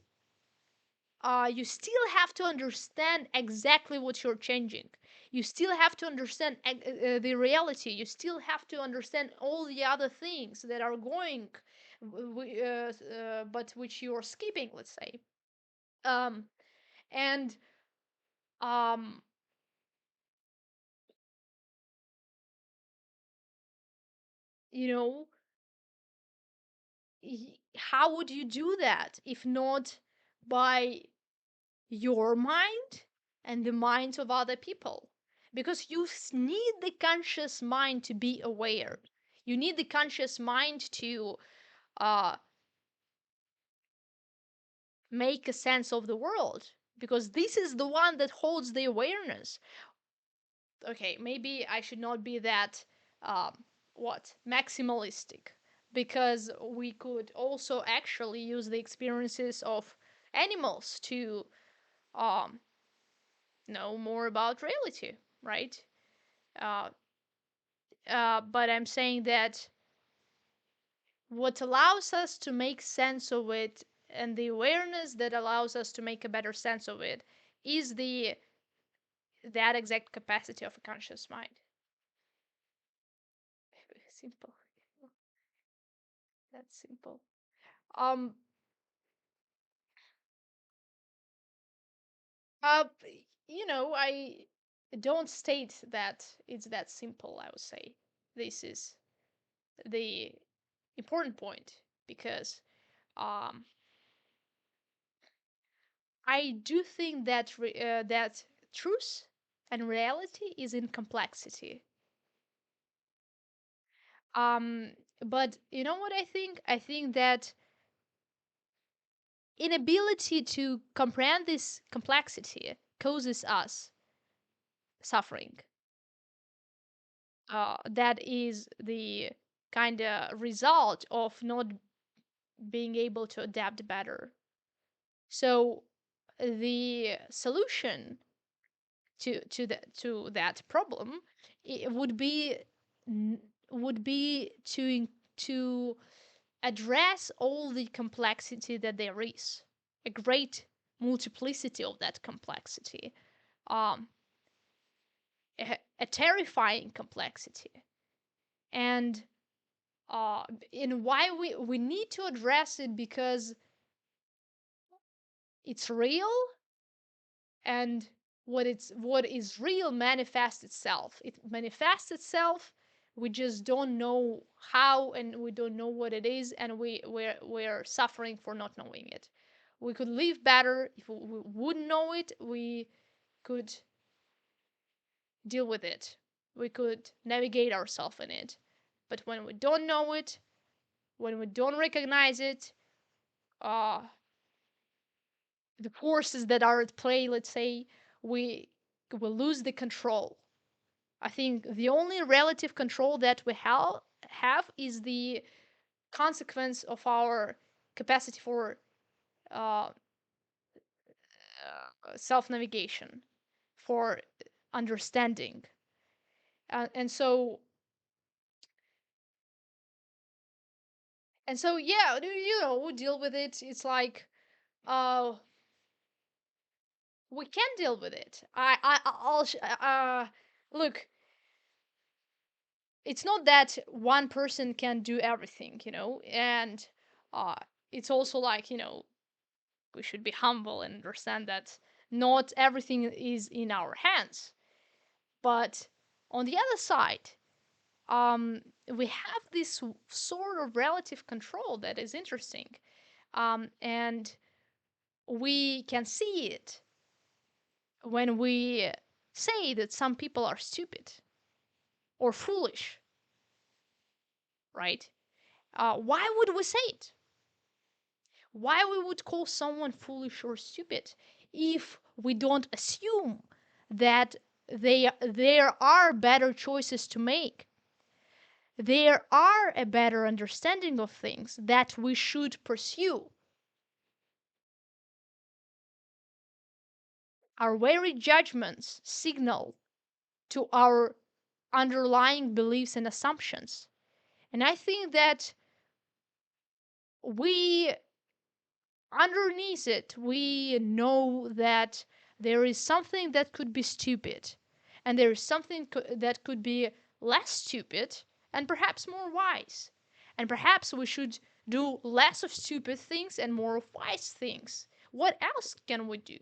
you still have to understand exactly what you're changing. You still have to understand the reality. You still have to understand all the other things that are going, but which you are skipping, let's say. Um, and um, you know, how would you do that if not by your mind and the minds of other people? Because you need the conscious mind to be aware. You need the conscious mind to uh, make a sense of the world, because this is the one that holds the awareness. Okay, maybe I should not be that what maximalistic, because we could also actually use the experiences of animals to um, know more about reality, right? Uh, but I'm saying that what allows us to make sense of it and the awareness that allows us to make a better sense of it is the that exact capacity of a conscious mind. Simple. That's simple. Um, uh, I don't state that it's that simple. I would say this is the important point, because um, I do think that that truth and reality is in complexity. Um, but you know what I think? I think that inability to comprehend this complexity causes us suffering. That is the kind of result of not being able to adapt better. So the solution to that problem, it would be to address all the complexity that there is, a great multiplicity of that complexity, um, a terrifying complexity. And why we need to address it, because it's real, and what is real manifests itself. It manifests itself. We just don't know how, and we don't know what it is, and we're suffering for not knowing it. We could live better if we would know it. We could deal with it. We could navigate ourselves in it. But when we don't know it, when we don't recognize it, uh, the forces that are at play, let's say, we will lose the control. I think the only relative control that we have is the consequence of our capacity for uh, self navigation, for understanding. And so yeah, we deal with it. It's like uh we can deal with it. Look, it's not that one person can do everything, and uh it's also like, we should be humble and understand that not everything is in our hands. But on the other side, um we have this sort of relative control that is interesting. And we can see it when we say that some people are stupid or foolish, right? Why would we say it? Why we would call someone foolish or stupid if we don't assume that there are better choices to make? There are a better understanding of things that we should pursue. Our very judgments signal to our underlying beliefs and assumptions. And I think that we, underneath it, we know that there is something that could be stupid, and there is something that could be less stupid and perhaps more wise. And perhaps we should do less of stupid things and more of wise things. What else can we do?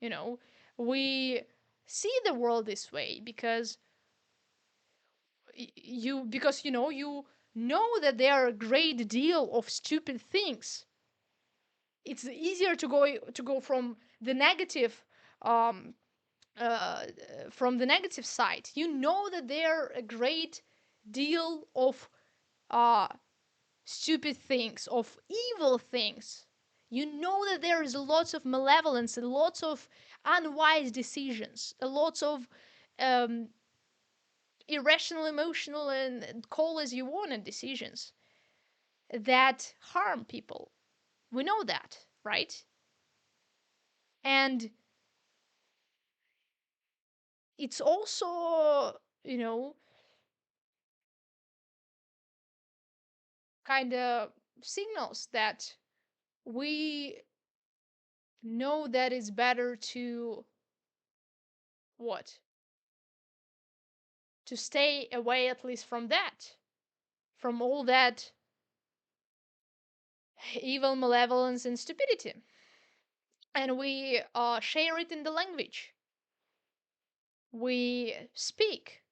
You know, we see the world this way because you know that there are a great deal of stupid things. It's easier to go um uh from the negative side. You know that there are a great deal of uh stupid things, of evil things. You know that there is lots of malevolence and lots of unwise decisions, lots of um irrational, emotional, and call as you want and decisions that harm people. We know that, right? And it's also, kind of signals that we know that it's better to what? To stay away at least from that, from all that evil, malevolence, and stupidity. And we share it in the language. We speak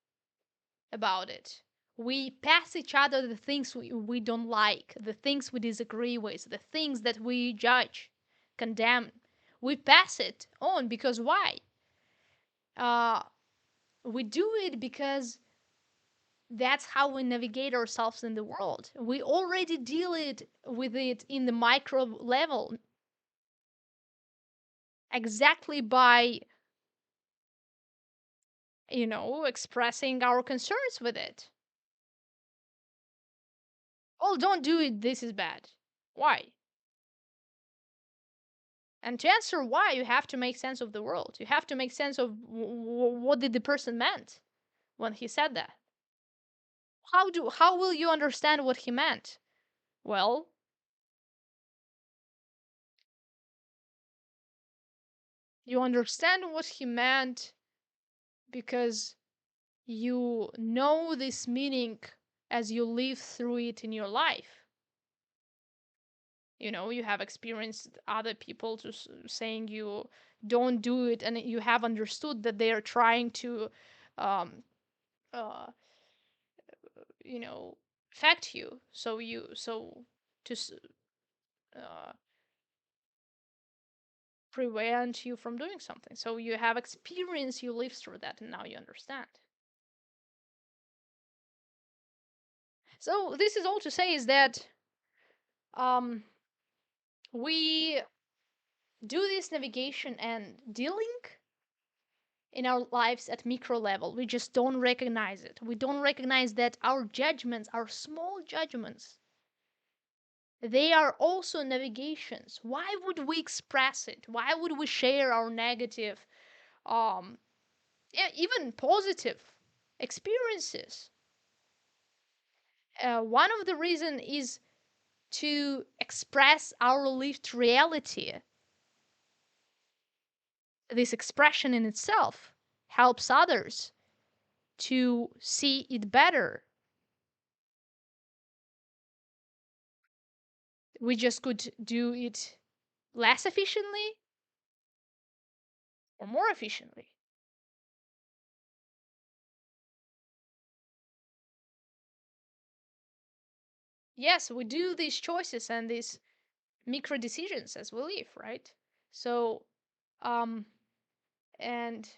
about it. We pass each other the things we don't like, the things we disagree with, the things that we judge, condemn. We pass it on because why? Uh, we do it because that's how we navigate ourselves in the world. We already deal with it in the micro level exactly by, expressing our concerns with it. Oh, don't do it. This is bad. Why? And to answer why, you have to make sense of the world. You have to make sense of what did the person meant when he said that. How will you understand what he meant? Well, you understand what he meant because you know this meaning as you live through it in your life. You have experienced other people saying you don't do it, and you have understood that they are trying to um, uh, you know affect you, to uh, prevent you from doing something. So you have experience, you live through that, and now you understand. So this is all to say is that um, we do this navigation and dealing in our lives at micro level. We just don't recognize it. We don't recognize that our judgments, our small judgments, they are also navigations. Why would we express it? Why would we share our negative, um even positive experiences? One of the reason is to express our lived reality. This expression in itself helps others to see it better. We just could do it less efficiently or more efficiently. yes, we do these choices and these micro decisions as we live, right? So, um, and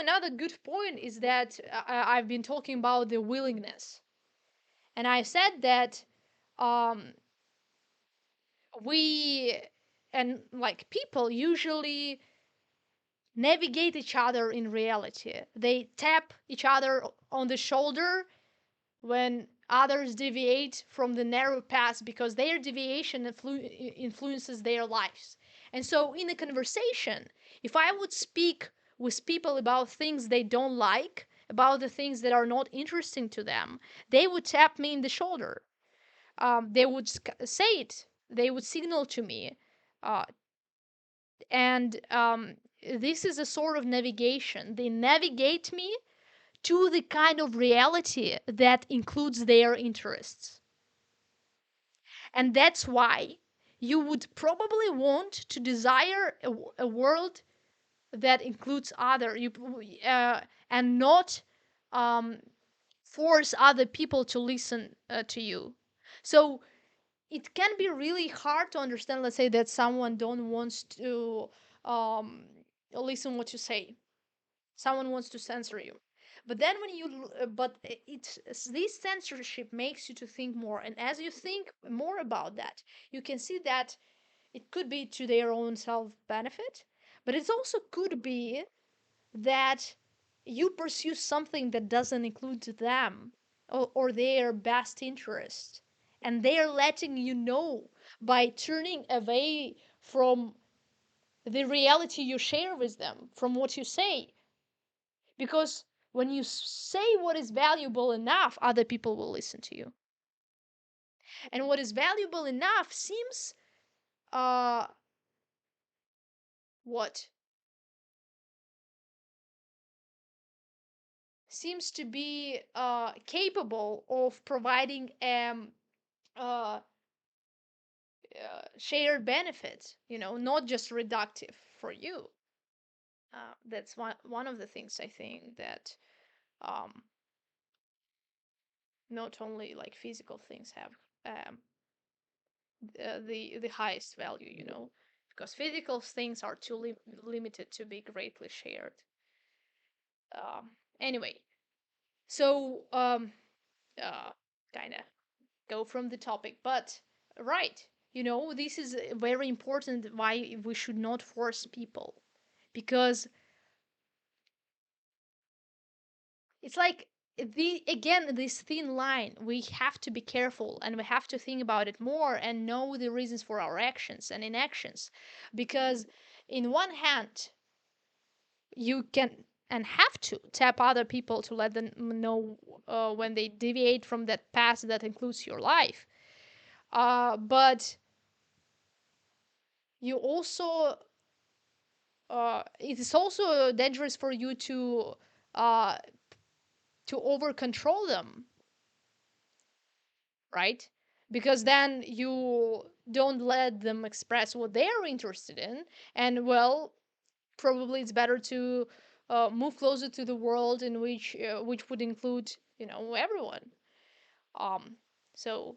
another good point is that I've been talking about the willingness, and I said that um, we and like people usually navigate each other in reality. They tap each other on the shoulder when others deviate from the narrow path because their deviation influences their lives. And so, in a conversation, if I would speak with people about things they don't like, about the things that are not interesting to them, they would tap me in the shoulder. They would say it, they would signal to me. Uh, and This is a sort of navigation. They navigate me to the kind of reality that includes their interests. And that's why you would probably want to desire a world that includes other you and not um, force other people to listen to you. So it can be really hard to understand, let's say, that someone don't wants to um, listen what you say, someone wants to censor you. But then when you but it's this censorship makes you to think more, and as you think more about that, you can see that it could be to their own self benefit, but it also could be that you pursue something that doesn't include them, or their best interest, and they're letting you know by turning away from the reality you share with them, from what you say. Because when you say what is valuable enough, other people will listen to you. And what is valuable enough seems uh what seems to be capable of providing uh, shared benefit, not just reductive for you. That's one of the things I think that um, not only like physical things have um, the highest value, because physical things are too limited to be greatly shared. Um, anyway, so uh, kind of go from the topic, but right, this is very important why we should not force people, because it's like the again this thin line. We have to be careful and we have to think about it more and know the reasons for our actions and inactions, because in one hand you can and have to tap other people to let them know when they deviate from that path that includes your life, but you also it is also dangerous for you uh, to over control them, right? Because then you don't let them express what they're interested in, and well, probably it's better to move closer to the world in which would include everyone. Um, so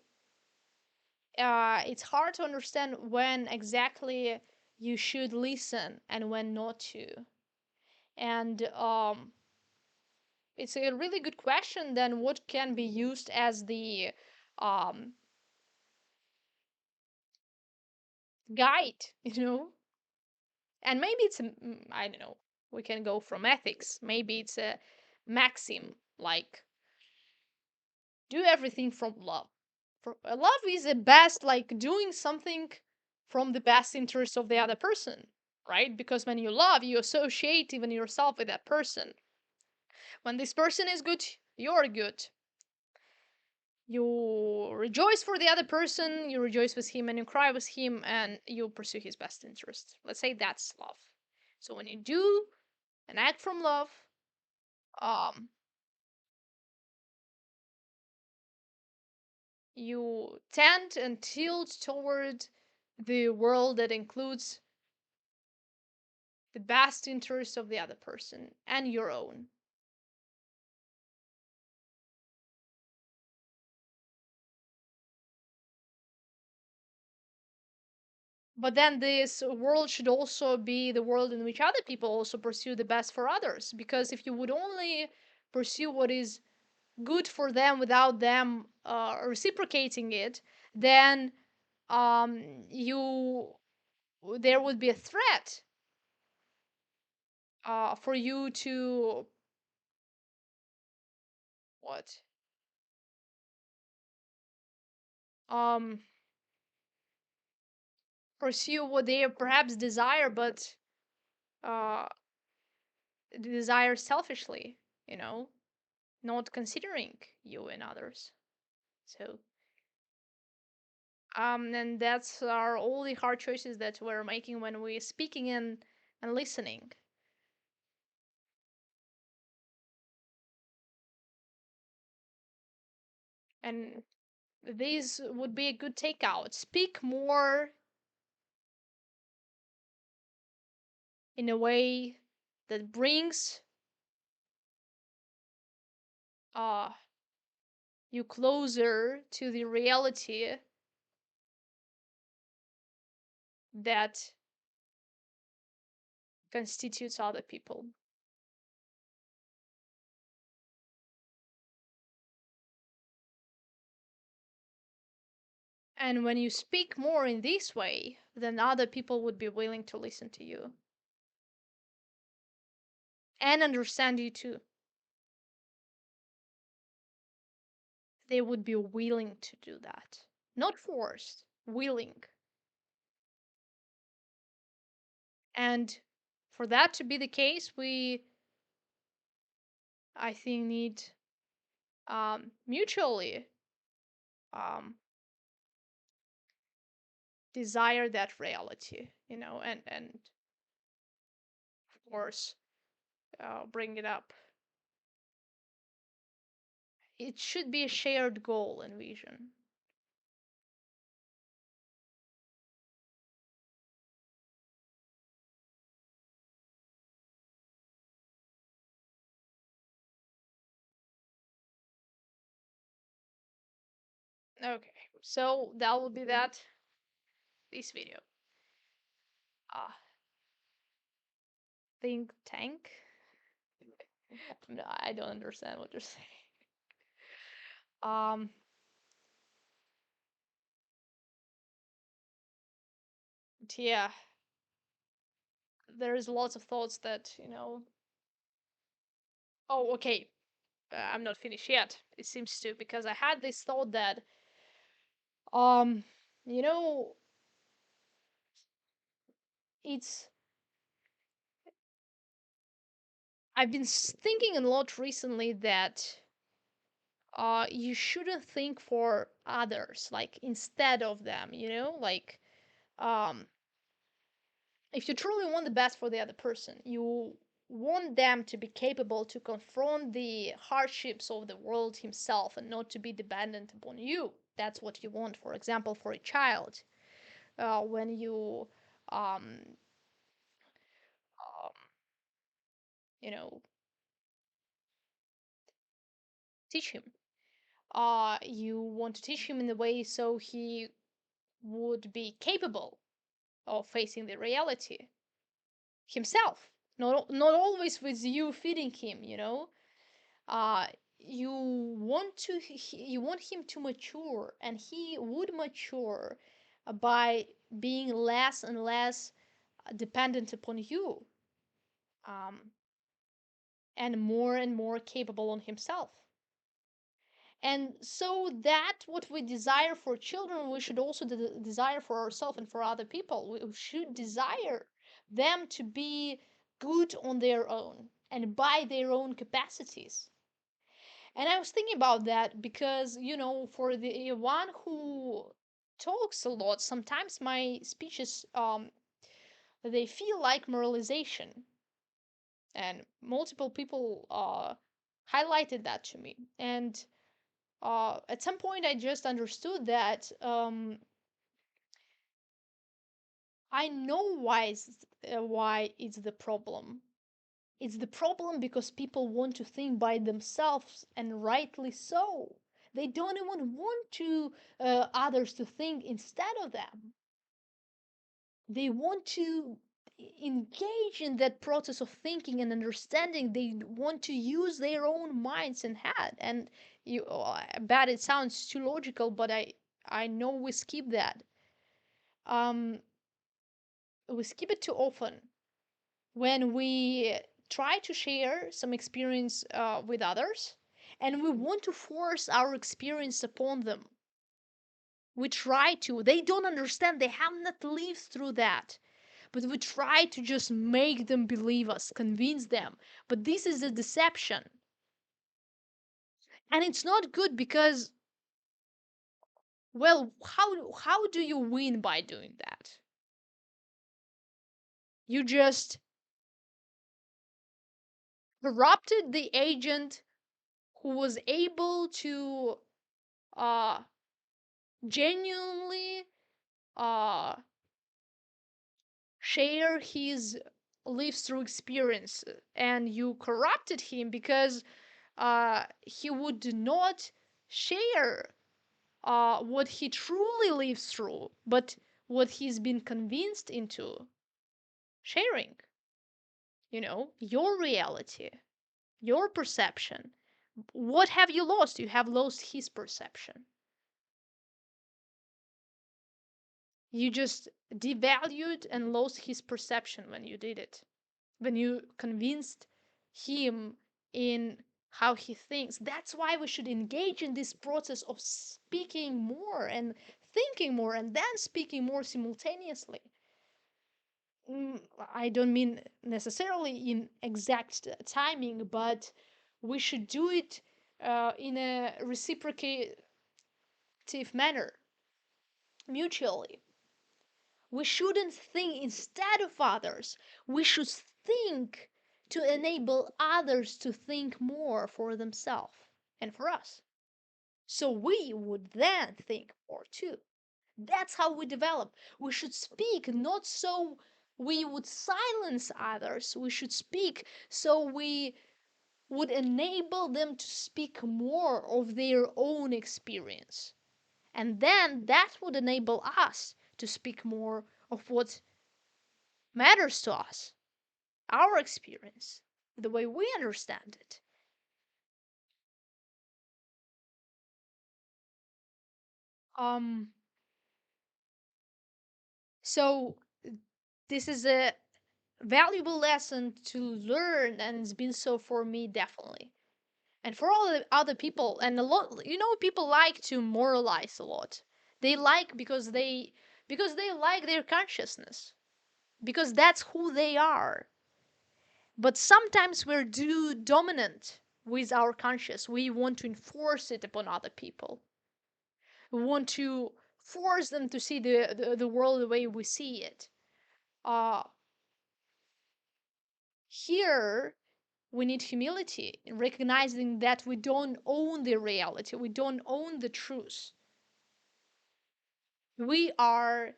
it's hard to understand when exactly you should listen and when not to, and it's a really good question then what can be used as the um, guide, and maybe it's I don't know, we can go from ethics, maybe it's a maxim like do everything from love. Love is the best, like doing something from the best interest of the other person, right? Because when you love, you associate even yourself with that person. When this person is good, you're good. You rejoice for the other person, you rejoice with him and you cry with him and you pursue his best interest. Let's say that's love. So when you do an act from love, um, you tend and tilt toward the world that includes the best interest of the other person and your own. But then this world should also be the world in which other people also pursue the best for others. Because if you would only pursue what is good for them without them reciprocating it, then you there would be a threat for you to what um pursue what they perhaps desire, but uh desire selfishly, you know, not considering you and others. So and that's are all the hard choices that we're making when we're speaking and listening. And these would be a good takeout. Speak more in a way that brings uh you closer to the reality that constitutes other people. And when you speak more in this way, then other people would be willing to listen to you and understand you too. They would be willing to do that. Not forced, willing. And for that to be the case, we, I think, need mutually um, desire that reality, and of course, bring it up. It should be a shared goal and vision. Okay, so that will be that this video. Uh, think tank. No, I don't understand what you're saying. Um, yeah, there's lots of thoughts that Oh, okay. I'm not finished yet. It seems to because I had this thought that um, you know, it's I've been thinking a lot recently that you shouldn't think for others like instead of them, like um if you truly want the best for the other person, you want them to be capable to confront the hardships of the world himself and not to be dependent upon you. That's what you want, for example, for a child. When you um, um you know teach him, you want to teach him in a way so he would be capable of facing the reality himself, not always with you feeding him, uh you you want him to mature, and he would mature by being less and less dependent upon you, um and more capable on himself. And so that what we desire for children, we should also desire for ourselves and for other people. We should desire them to be good on their own and by their own capacities. And I was thinking about that because, for the one who talks a lot, sometimes my speeches they feel like moralization, and multiple people highlighted that to me. And at some point, I just understood that I know why it's the problem. It's the problem because people want to think by themselves, and rightly so. They don't even want to others to think instead of them. They want to engage in that process of thinking and understanding. They want to use their own minds and head. And you, I bet it sounds too logical, but I know we skip that. Um, we skip it too often when we try to share some experience with others, and we want to force our experience upon them. We try to. They don't understand. They have not lived through that. But we try to just make them believe us, convince them. But this is a deception. And it's not good because, well, how do you win by doing that? You just corrupted the agent who was able to uh genuinely uh share his lives through experience, and you corrupted him because he would not share what he truly lives through, but what he's been convinced into sharing. Your reality, your perception. What have you lost? You have lost his perception. You just devalued and lost his perception when you did it. When you convinced him in how he thinks. That's why we should engage in this process of speaking more and thinking more and then speaking more simultaneously. I don't mean necessarily in exact timing, but we should do it in a reciprocative manner, mutually. We shouldn't think instead of others. We should think to enable others to think more for themselves and for us. So we would then think more too. That's how we develop. We should speak not so we would silence others. We should speak so we would enable them to speak more of their own experience. And then that would enable us to speak more of what matters to us, our experience, the way we understand it. Um, so this is a valuable lesson to learn, and it's been so for me, definitely. And for all the other people, and a lot, people like to moralize a lot. They like because they like their consciousness, because that's who they are. But sometimes we're too dominant with our conscious. We want to enforce it upon other people. We want to force them to see the world the way we see it. Uh, Here, we need humility in recognizing that we don't own the reality, we don't own the truth. We are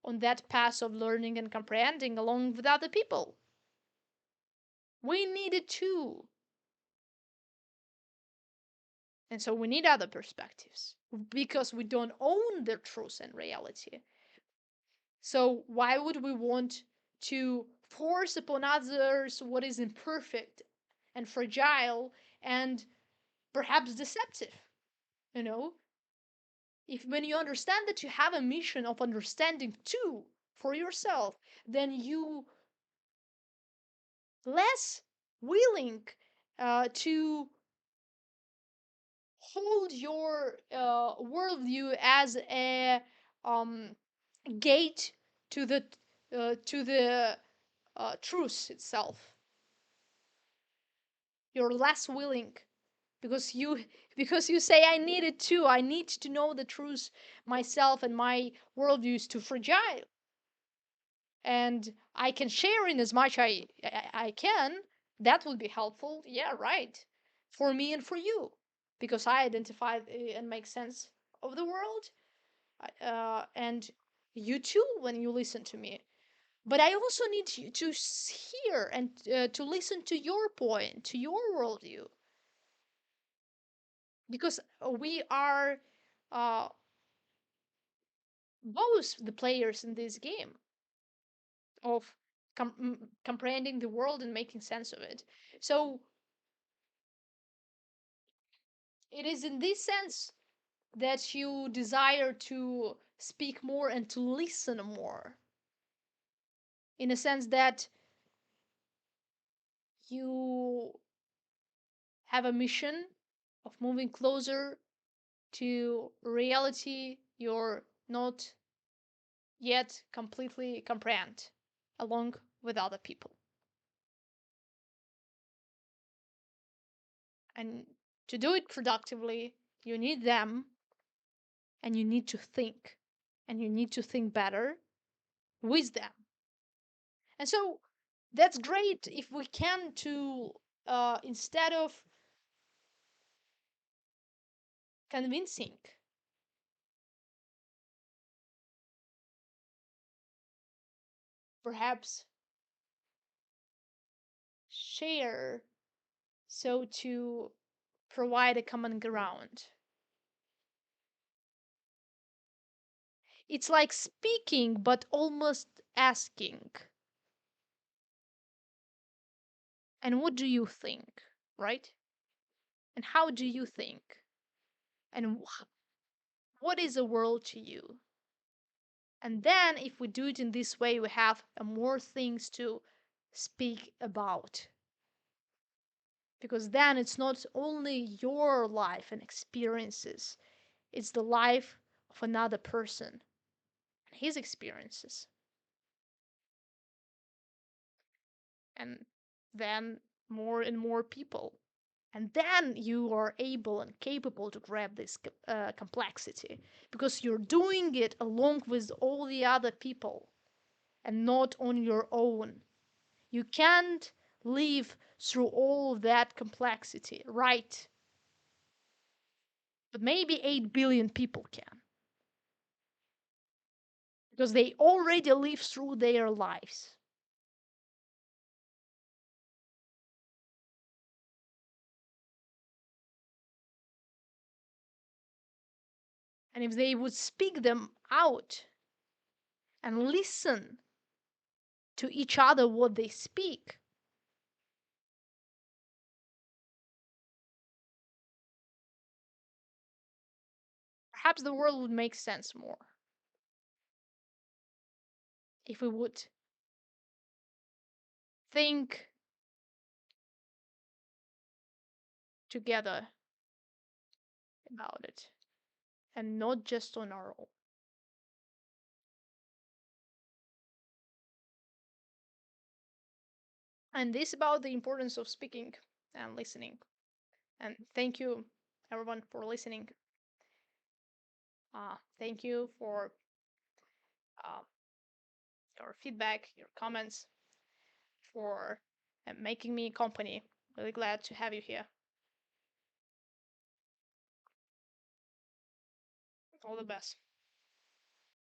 on that path of learning and comprehending along with other people. We need it too. And so we need other perspectives because we don't own the truth and reality. So why would we want to force upon others what is imperfect and fragile and perhaps deceptive? You know, if when you understand that you have a mission of understanding too for yourself, then you less willing to hold your worldview as a um, gate to the truth itself. You're less willing because you say I need it too. I need to know the truth myself, and my worldview is too fragile. And I can share in as much I can. That would be helpful. Yeah, right. For me and for you, because I identify and make sense of the world, and you too when you listen to me. But I also need you to hear and to listen to your point, to your worldview, because we are uh, both the players in this game of comprehending the world and making sense of it. So it is in this sense that you desire to speak more and to listen more, in a sense that you have a mission of moving closer to reality you're not yet completely comprehend along with other people. And to do it productively, you need them, and you need to think, and you need to think better with them. And so that's great if we can to instead of convincing, perhaps share, so to provide a common ground. It's like speaking, but almost asking. And what do you think, right? And how do you think? And what is the world to you? And then, if we do it in this way, we have more things to speak about. Because then it's not only your life and experiences, it's the life of another person and his experiences. And then more and more people. And then you are able and capable to grab this complexity because you're doing it along with all the other people and not on your own. You can't live through all of that complexity, right? But maybe 8 billion people can because they already live through their lives. And if they would speak them out and listen to each other what they speak, perhaps the world would make sense more if we would think together about it and not just on our own. And this about the importance of speaking and listening. And thank you, everyone, for listening. Thank you for uh, your feedback, your comments, for making me company. Really glad to have you here. All the best.